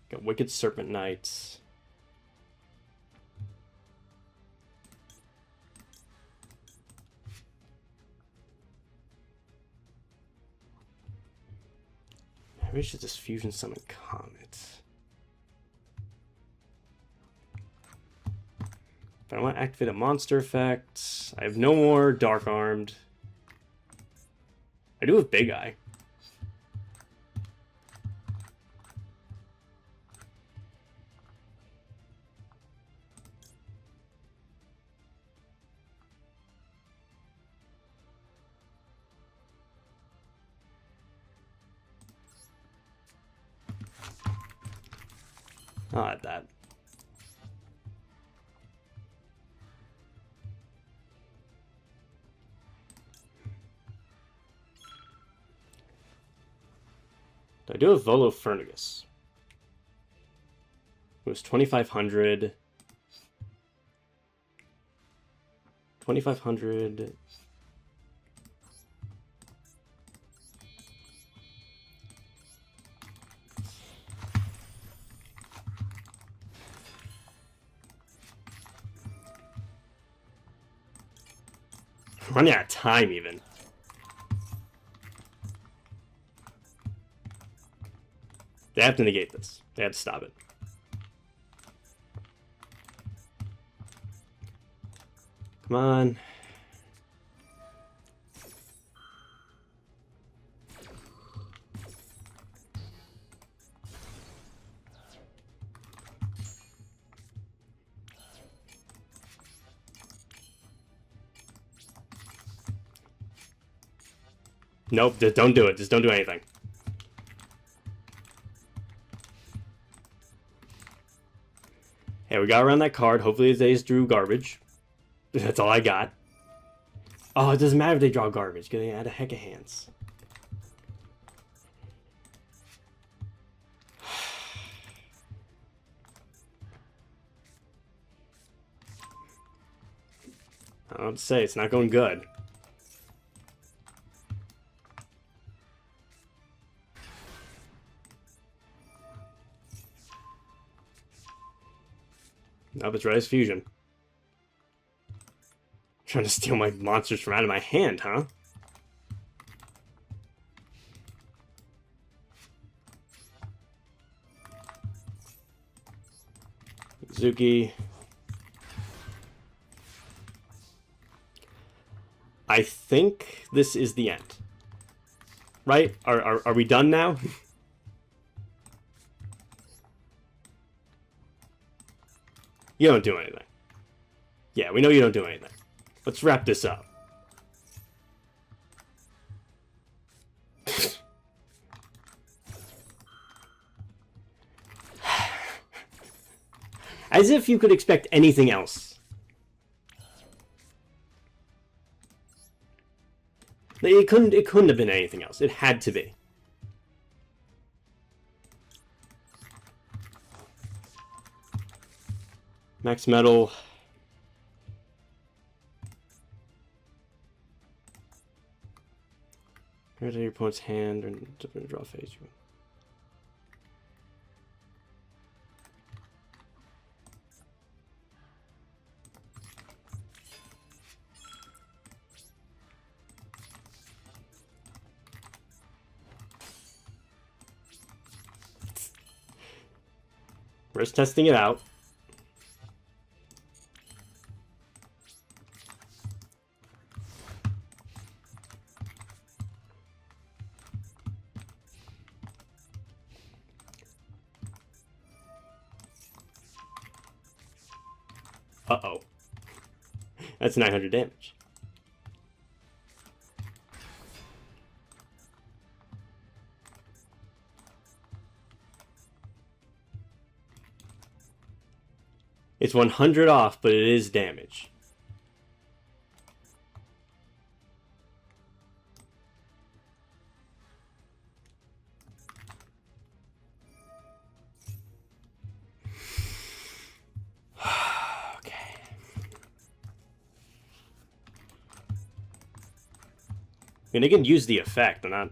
A: Got Wicked Serpent Knights. Maybe I should just Fusion Summon Comet. But I want to activate a monster effect. I have no more Dark Armed. I do have Big Eye. I'll add that. I do have Volo Fernigus. It was 2,500. 2,500. Running out of time, even. They have to negate this. They have to stop it. Come on. Nope, just don't do it. Just don't do anything. Hey, we got around that card. Hopefully they just drew garbage. That's all I got. Oh, it doesn't matter if they draw garbage, because they add a Heck of Hands. I don't know what to say. It's not going good. Nope, it's Red Ice Fusion. Trying to steal my monsters from out of my hand, huh? Suzuki. I think this is the end. Right? Are we done now? You don't do anything. Yeah, we know you don't do anything. Let's wrap this up. As if you could expect anything else. It couldn't have been anything else. It had to be. Max metal. Right to your opponent's hand and draw phase. We're just testing it out. Uh-oh. That's 900 damage. It's 100 off, but it is damage. Okay. And they can use the effect, and not.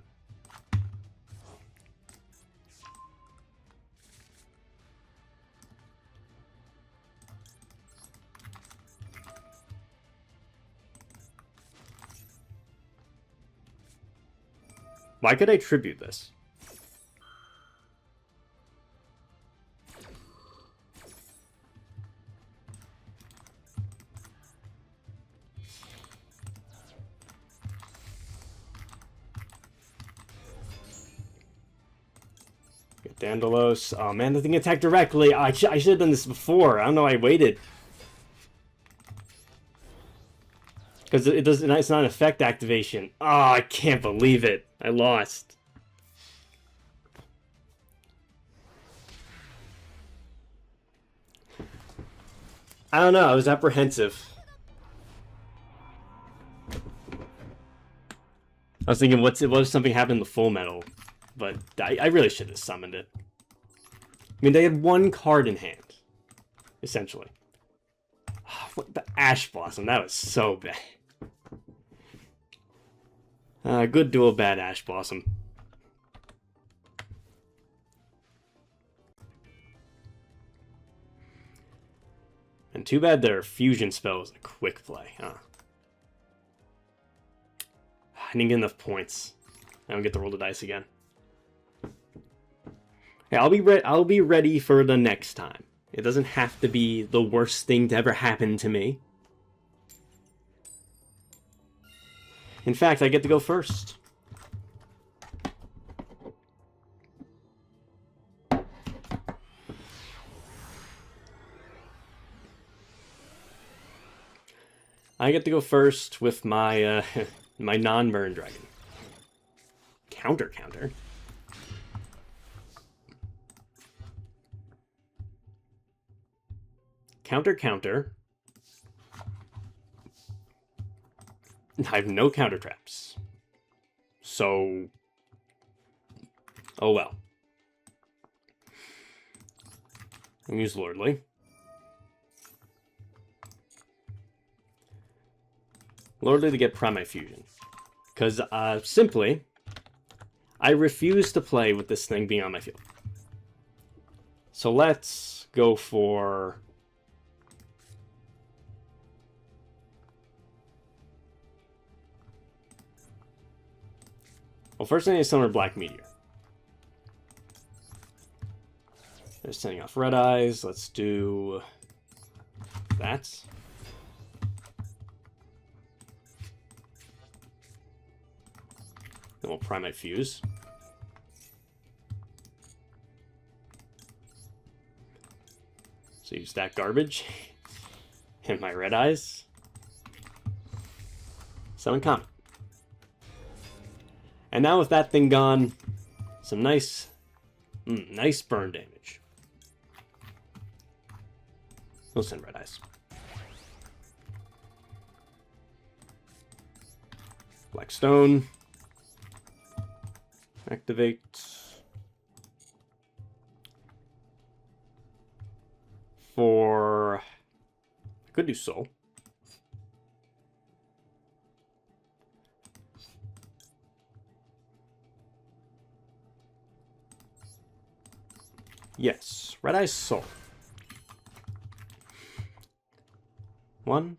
A: Why could I tribute this? Get Dandalos. Oh man, the thing attacked directly. I should have done this before. I don't know. I waited. Because it doesn't. It's not an effect activation. Oh, I can't believe it. I lost. I don't know. I was apprehensive. I was thinking, what if something happened to Full Metal? But I really should have summoned it. I mean, they had one card in hand, essentially. What the Ash Blossom? That was so bad. Good duel, bad Ash Blossom. And too bad their fusion spell was a quick play, huh? I didn't get enough points. I don't get to roll the dice again. Okay, I'll be ready for the next time. It doesn't have to be the worst thing to ever happen to me. In fact, I get to go first. I get to go first with my my non-burn dragon. Counter. Counter. I have no counter traps. So, oh well. I'm use Lordly. Lordly to get Prime Fusion. Because, simply, I refuse to play with this thing being on my field. So let's go for... Well, first I need to summon Black Meteor. They're sending off red eyes. Let's do that. Then we'll Primate Fuse. So use that garbage. And my red eyes. Summon Comet. And now with that thing gone, some nice burn damage. We'll send red eyes. Black Stone. Activate. For... I could do Soul. Yes, Red Eye's Soul. 1,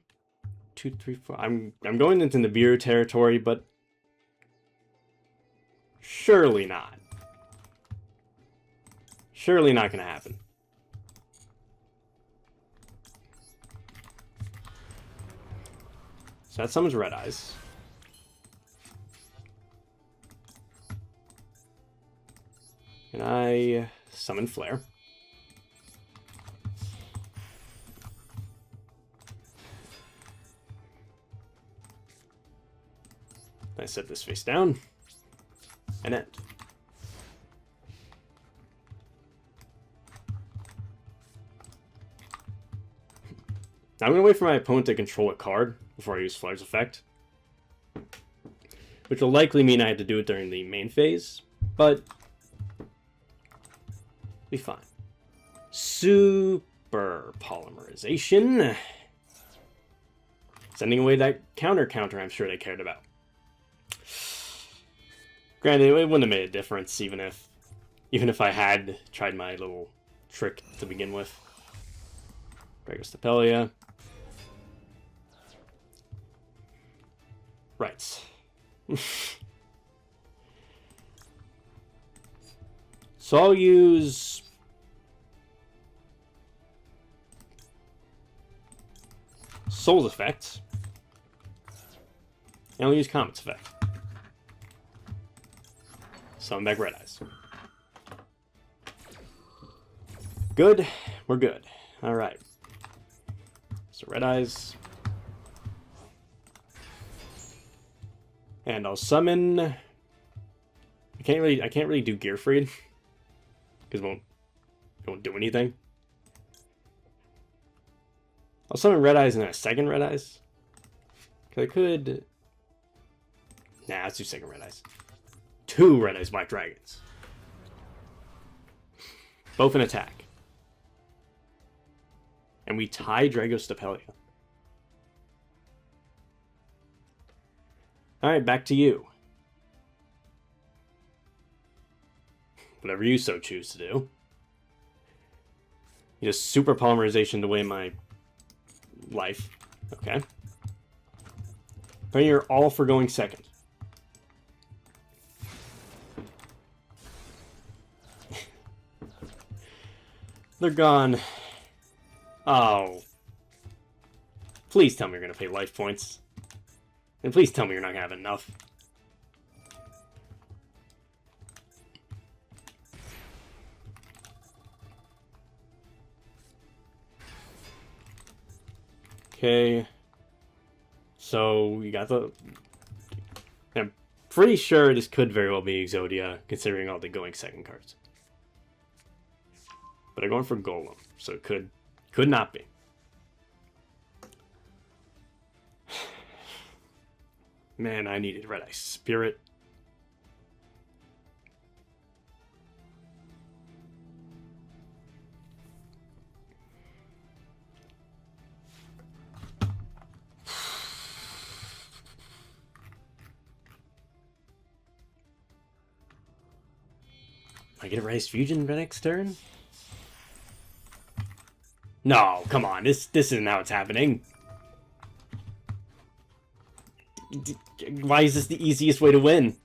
A: 2, 3, 4. I'm going into Nibiru territory, but surely not. Surely not gonna happen. So that summons Red Eyes. And I summon Flare. I set this face down and end. Now I'm going to wait for my opponent to control a card before I use Flare's effect, which will likely mean I have to do it during the main phase, but be fine. Super Polymerization. Sending away that counter I'm sure they cared about. Granted, it wouldn't have made a difference even if I had tried my little trick to begin with. Dragostapelia. Right. So I'll use Soul's effect. And I'll use Comet's effect. Summon back Red Eyes. Good. We're good. Alright. So Red Eyes. And I'll summon... I can't really do Gear Freed. Because it won't do anything. I'll summon Red Eyes and then a second Red Eyes. Because I could... Nah, let's do second Red Eyes. 2 Red Eyes Black Dragons. Both an attack. And we tie Dragostapelia. Alright, back to you. Whatever you so choose to do. You just super polymerization away my life. Okay. But you're all for going second. They're gone. Oh. Please tell me you're going to pay life points. And please tell me you're not going to have enough. Okay. So, you got the... I'm pretty sure this could very well be Exodia, considering all the going second cards. But I'm going for Golem, so it could not be. Man, I needed Red Eye Spirit. I get a Rise Fusion the next turn? No, come on. This isn't how it's happening. Why is this the easiest way to win?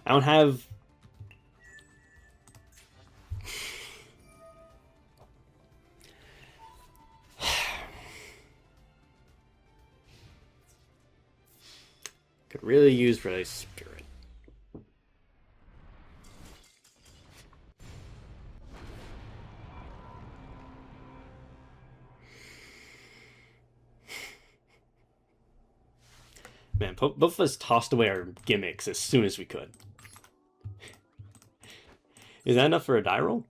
A: I don't have Could really use Red Spirit. Man, both of us tossed away our gimmicks as soon as we could. Is that enough for a die roll?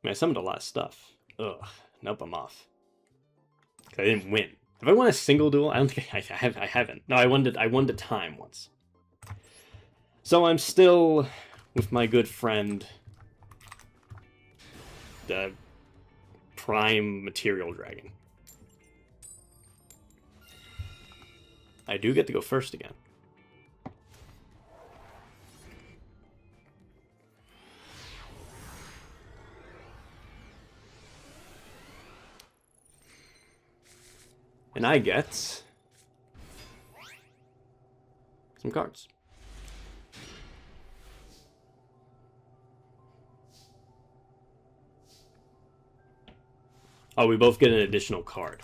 A: Man, I summoned a lot of stuff. Ugh. Nope, I'm off. I didn't win. Have I won a single duel? I don't think I haven't. No, I won the time once. So I'm still with my good friend, the Prime Material Dragon. I do get to go first again. And I get some cards. Oh, we both get an additional card.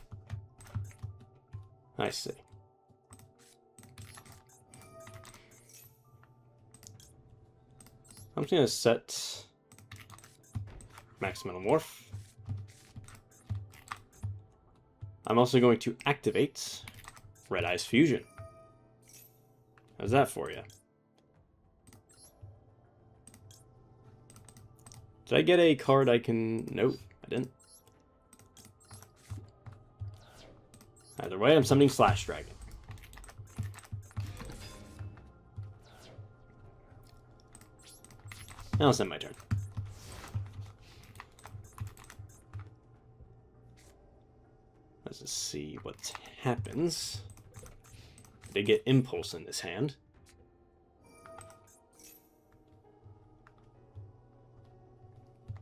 A: I see. I'm just going to set Max Metamorph. I'm also going to activate Red Eyes Fusion. How's that for you? Did I get a card I can... Nope, I didn't. Either way, I'm summoning Slash Dragon. Now I'll send my turn. Let's just see what happens. They get Impulse in this hand.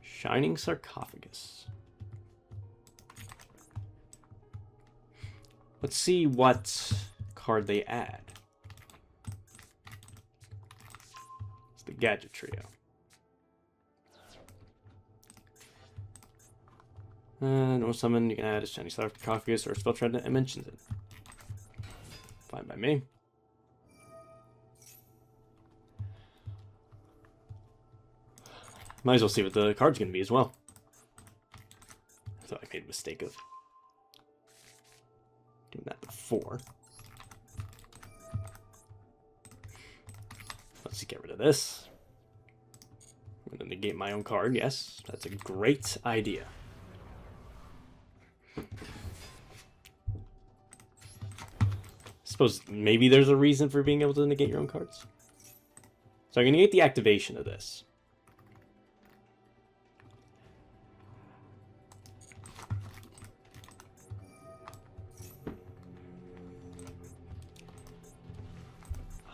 A: Shining Sarcophagus. Let's see what card they add. It's the Gadget Trio. No summon, you can add a Shining Sarcophagus or a spell trend that mentions it. Fine by me. Might as well see what the card's going to be as well. I thought I made a mistake of doing that before. Let's get rid of this. I'm going to negate my own card. Yes, that's a great idea. Suppose maybe there's a reason for being able to negate your own cards. So I'm going to negate the activation of this.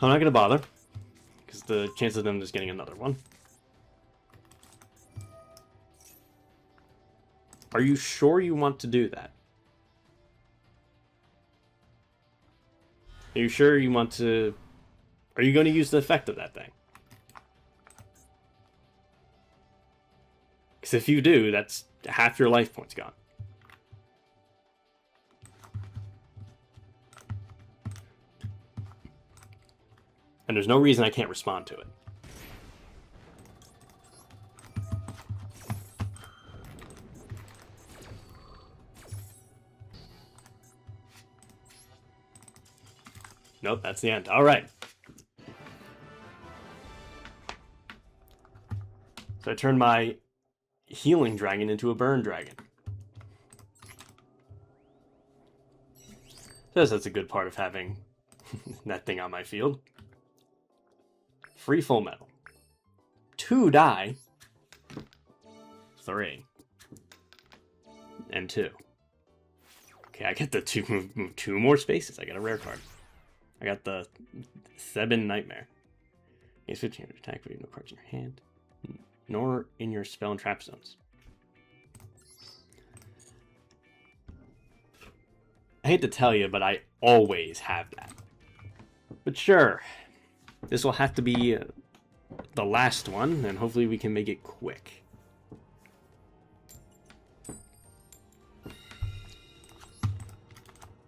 A: I'm not going to bother, because the chance of them just getting another one. Are you sure you want to do that? Are you sure you want to... Are you going to use the effect of that thing? Because if you do, that's half your life points gone. And there's no reason I can't respond to it. Nope, that's the end. All right. So I turned my healing dragon into a burn dragon. That's a good part of having that thing on my field. Free full metal. 2 die. 3. And 2. Okay, I get the move 2 more spaces. I got a rare card. I got the Thebin Nightmare. Gain 15 attack, but you have no cards in your hand, nor in your spell and trap zones. I hate to tell you, but I always have that. But sure, this will have to be the last one, and hopefully we can make it quick.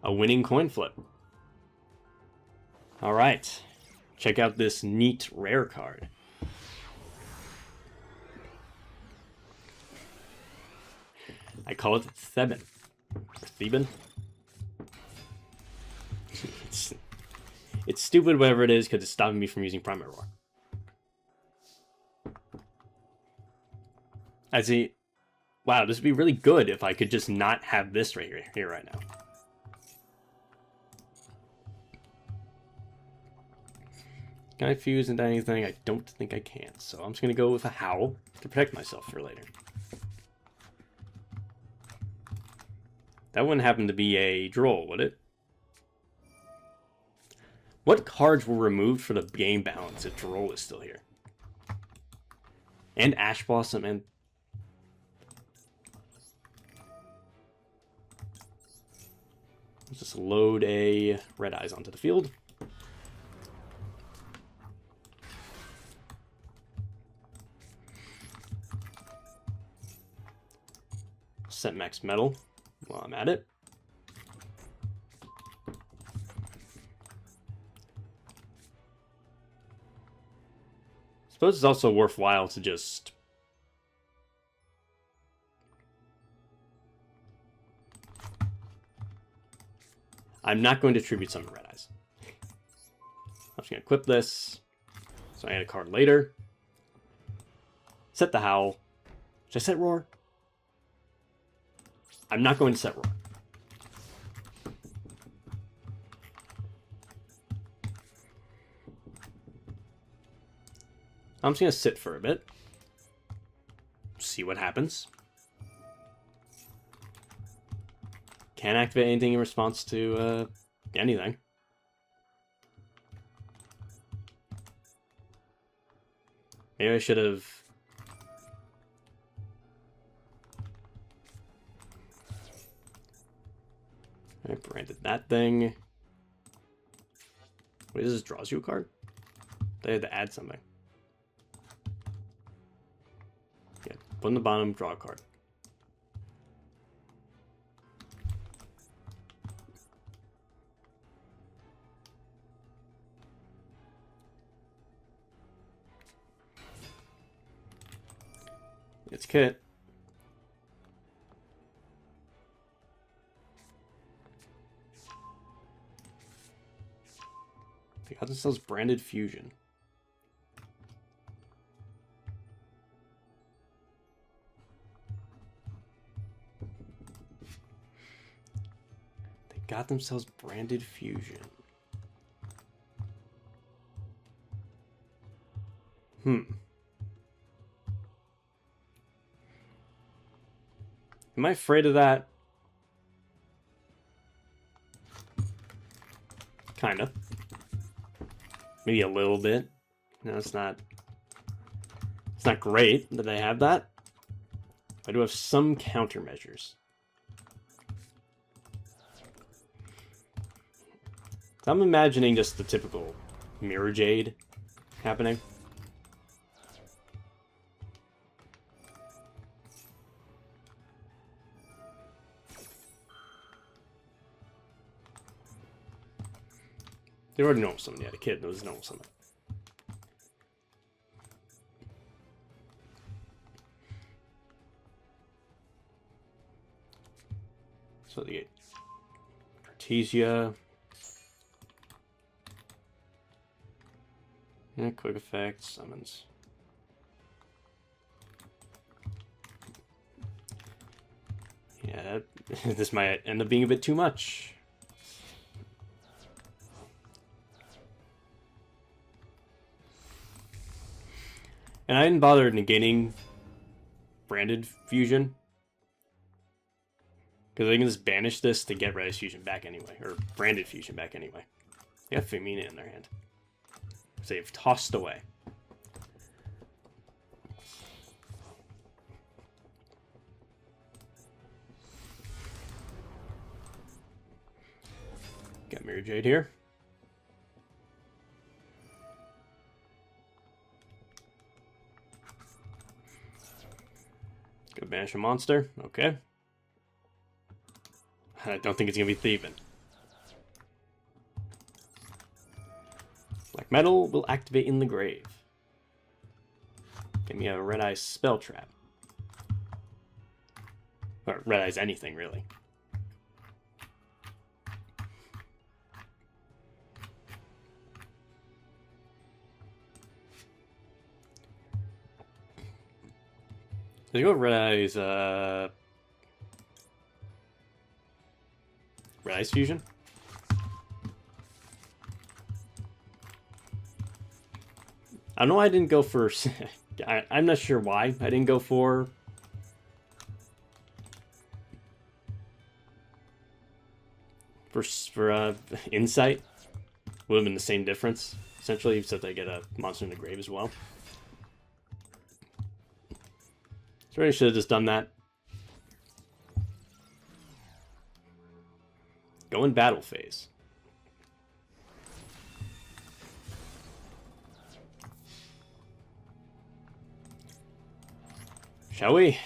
A: A winning coin flip. All right. Check out this neat rare card. I call it Theban. Or Theban. It's stupid, whatever it is, because it's stopping me from using Primary Roar. I see. Wow, this would be really good if I could just not have this right here right now. Can I fuse into anything? I don't think I can. So I'm just going to go with a Howl to protect myself for later. That wouldn't happen to be a Droll, would it? What cards were removed for the game balance if Droll is still here? And Ash Blossom and... Let's just load a Red Eyes onto the field. Set max metal while I'm at it. Suppose it's also worthwhile to just... I'm not going to tribute summon Red Eyes. I'm just going to equip this. So I add a card later. Set the Howl. Should I set Roar? I'm not going to set Roar. I'm just going to sit for a bit. See what happens. Can't activate anything in response to anything. Maybe I should have... I branded that thing. Wait, this draws you a card? They had to add something. Yeah, put in the bottom, draw a card. It's Kit. They got themselves branded fusion. They got themselves branded fusion. Am I afraid of that? Kinda. Maybe a little bit. No, it's not great that they have that. I do have some countermeasures. So I'm imagining just the typical Mirror Jade happening. They already know someone. Yeah, the kid knows no someone. So they get Artesia. Yeah, quick effect, summons. Yeah, this might end up being a bit too much. And I didn't bother negating branded fusion. Because I can just banish this to get Red Eyes fusion back anyway. Or branded fusion back anyway. They have Femina in their hand. So they've tossed away. Got Mirror Jade here. Gonna banish a monster. Okay. I don't think it's gonna be Thieving. Black metal will activate in the grave. Give me a red eye spell trap. Or red eyes anything, really. There you go, red eyes, red eyes fusion. I don't know why I didn't go for... I'm not sure why I didn't go for... For insight. Would have been the same difference, essentially, except I get a monster in the grave as well. So I should have just done that. Go in battle phase. Shall we?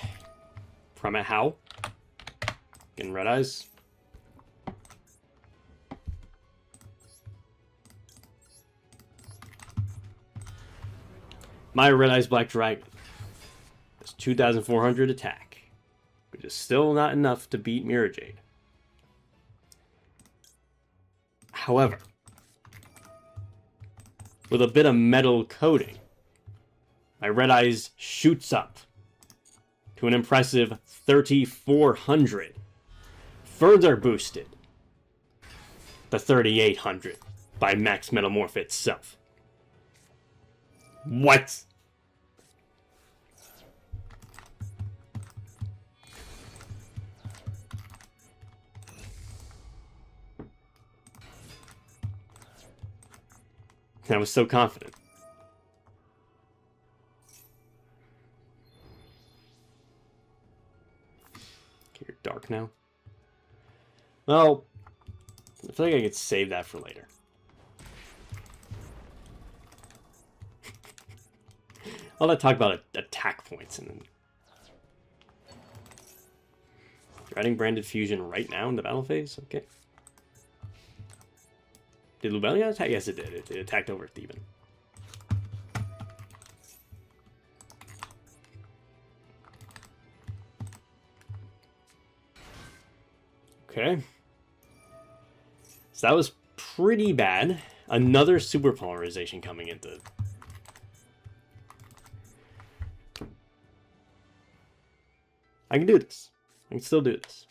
A: From a how? In red eyes. My red eyes black dragon. That's 2,400 attack, which is still not enough to beat Mirror Jade. However, with a bit of metal coating, my red eyes shoots up to an impressive 3,400. Further boosted to 3,800 by Max Metamorph itself. What? I was so confident. Okay, you're dark now. Well, I feel like I could save that for later. I'll not talk about attack points and then Dreading Branded Fusion right now in the battle phase. Okay. Did Lubelia attack? Yes, it did. It attacked over Theban. Okay. So that was pretty bad. Another super polarization coming into... I can do this. I can still do this.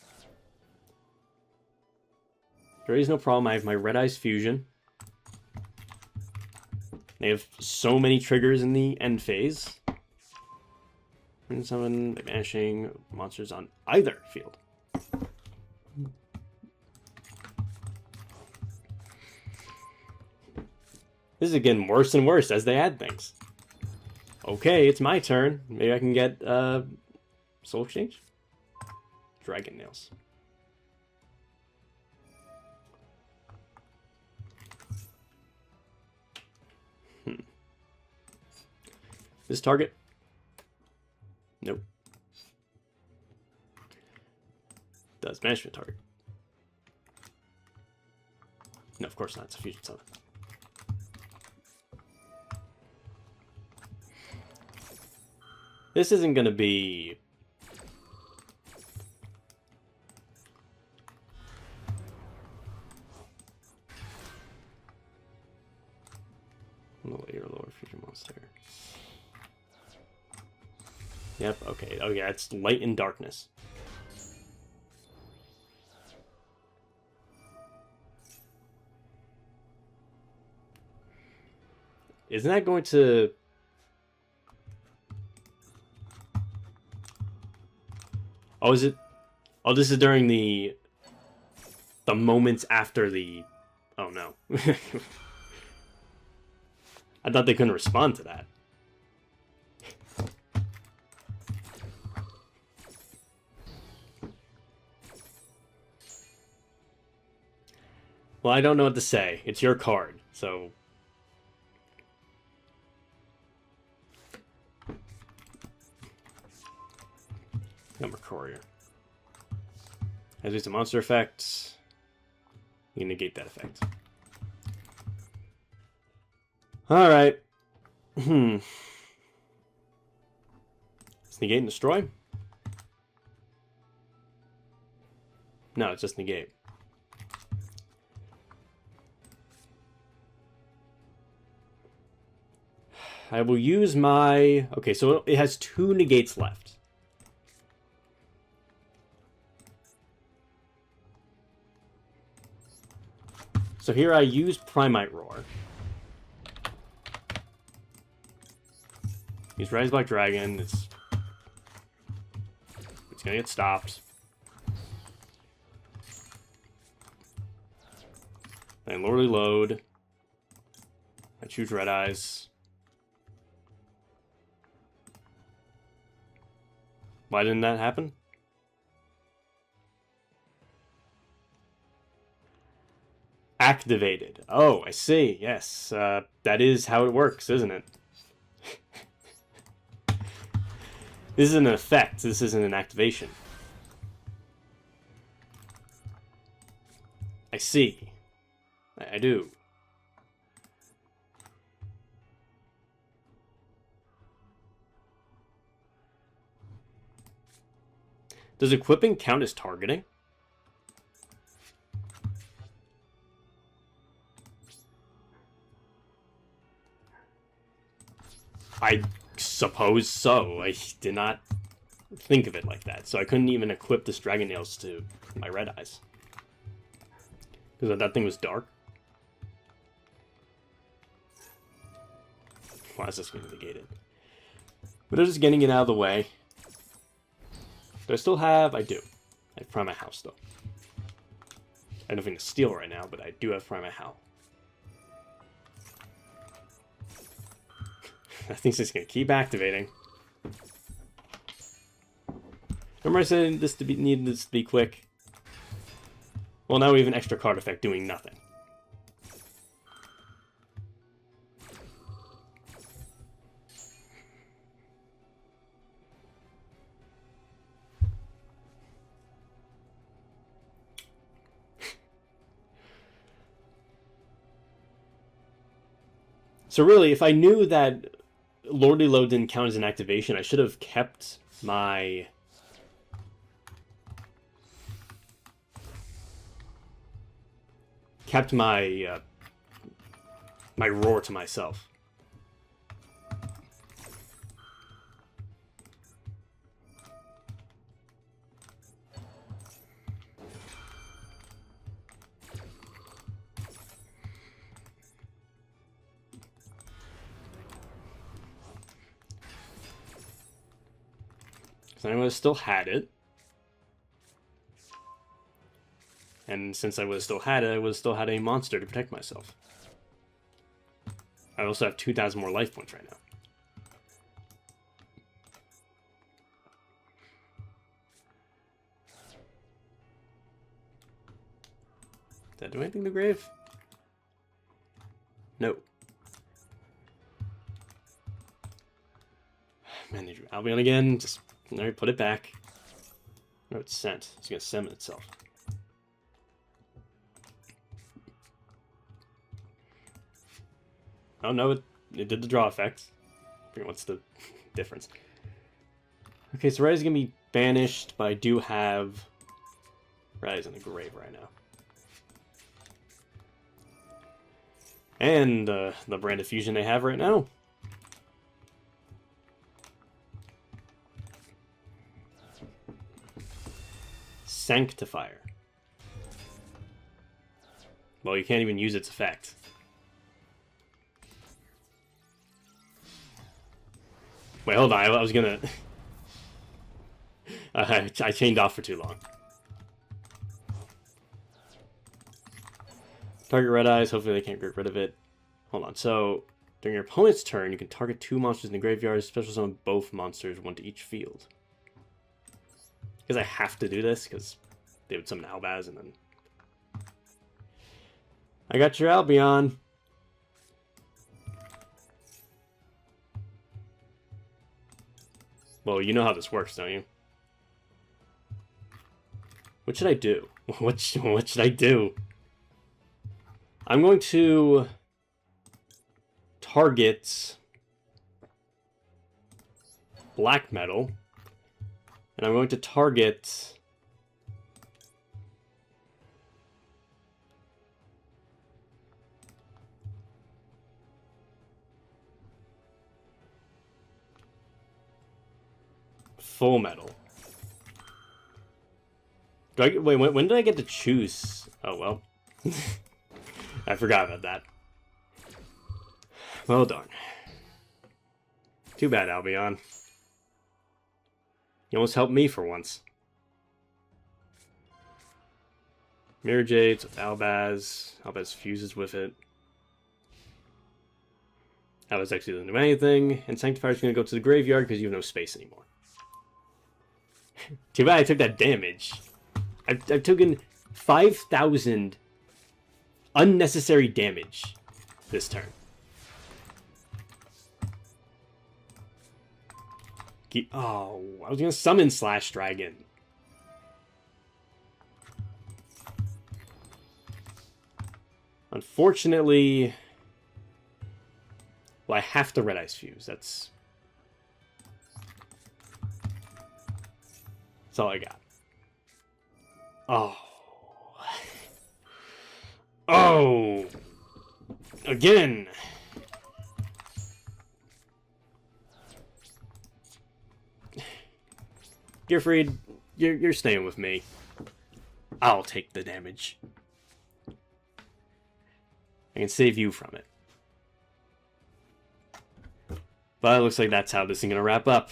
A: There is no problem. I have my Red Eyes Fusion. They have so many triggers in the end phase. And summon by banishing monsters on either field. This is getting worse and worse as they add things. Okay, it's my turn. Maybe I can get Soul Exchange? Dragon Nails. This target? Nope. Does banishment target? No, of course not. It's a fusion summon. This isn't going to be... Later lower fusion monster. Yep, okay. Oh yeah, it's light and darkness. Isn't that going to... Oh, is it? Oh, this is during the moments after the... Oh, no. I thought they couldn't respond to that. Well, I don't know what to say. It's your card, so... Number Courier. As it's a monster effect, you negate that effect. Alright. Let's negate and destroy. No, it's just negate. I will use my... Okay, so it has 2 negates left. So here I use Primite Roar. Use Rise Black Dragon. It's gonna get stopped. Then Lordly Load. I choose Red Eyes. Why didn't that happen? Activated. Oh, I see. Yes, that is how it works, isn't it? This is an effect. This isn't an activation. I see. I do. Does equipping count as targeting? I suppose so. I did not think of it like that. So I couldn't even equip this Dragon Nails to my Red Eyes. Because that thing was dark. Why is this going to negate it? But I'm just getting it out of the way. Do I still have? I do. I have Prima House, though. I have nothing to steal right now, but I do have Prima House. That thing's just going to keep activating. Remember I said needed this to be quick? Well, now we have an extra card effect doing nothing. So really, if I knew that Lordly Load didn't count as an activation, I should have kept my... my roar to myself. Because I would have still had it. And since I would have still had it, I would have still had a monster to protect myself. I also have 2,000 more life points right now. Did that do anything to the grave? No. Man, they drew Albion again. Just put it back. No, it's sent. It's going to summon itself. Oh no, it did the draw effect. I forget what's the difference. Okay, so Red is going to be banished, but I do have Red is in the grave right now. And the brand of fusion they have right now. Sanctifier. Well, you can't even use its effect. Wait, hold on. I was gonna... I chained off for too long. Target Red Eyes. Hopefully they can't get rid of it. Hold on. So, during your opponent's turn, you can target 2 monsters in the graveyard. Special summon both monsters, 1 to each field. Because I have to do this, because they would summon Albaz, and then... I got your Albion. Well, you know how this works, don't you? What should I do? What should I do? I'm going to target black metal, and I'm going to target full metal. Wait, when did I get to choose? Oh, well. I forgot about that. Well done. Too bad, Albion. You almost helped me for once. Mirror Jades with Albaz. Albaz fuses with it. Albaz actually doesn't do anything. And Sanctifier's going to go to the graveyard because you have no space anymore. Too bad I took that damage. I've taken 5,000 unnecessary damage this turn. Oh, I was going to summon Slash Dragon. Unfortunately, well, I have to Red Ice Fuse. That's all I got. Oh. Oh. Again. Gearfried, you're staying with me. I'll take the damage. I can save you from it. But it looks like that's how this is gonna wrap up.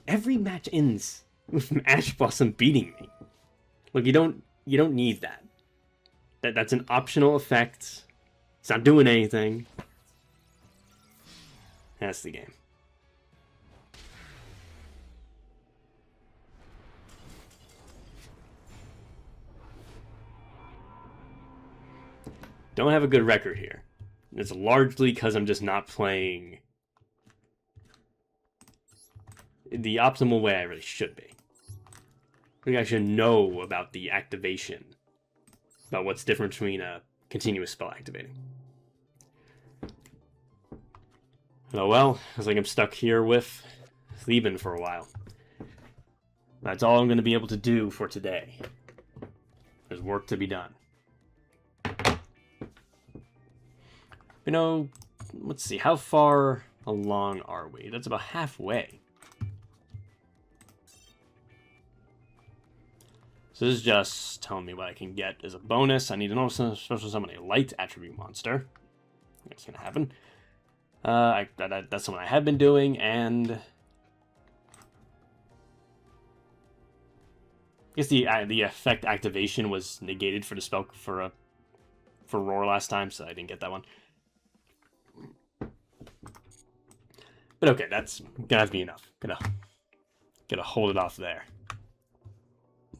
A: Every match ends with Ash Blossom beating me. Look, you don't need that. That's an optional effect. It's not doing anything. That's the game. Don't have a good record here. It's largely because I'm just not playing the optimal way I really should be. I think I should know about the activation, about what's different between a continuous spell activating. Oh well, looks like I'm stuck here with Theben for a while. That's all I'm going to be able to do for today. There's work to be done. You know, let's see, how far along are we? That's about halfway. So this is just telling me what I can get as a bonus. I need to also special summon a light attribute monster. That's going to happen. That's something I have been doing, and I guess the effect activation was negated for the spell for Roar last time, so I didn't get that one. But okay, that's gonna have to be enough. Gonna hold it off there.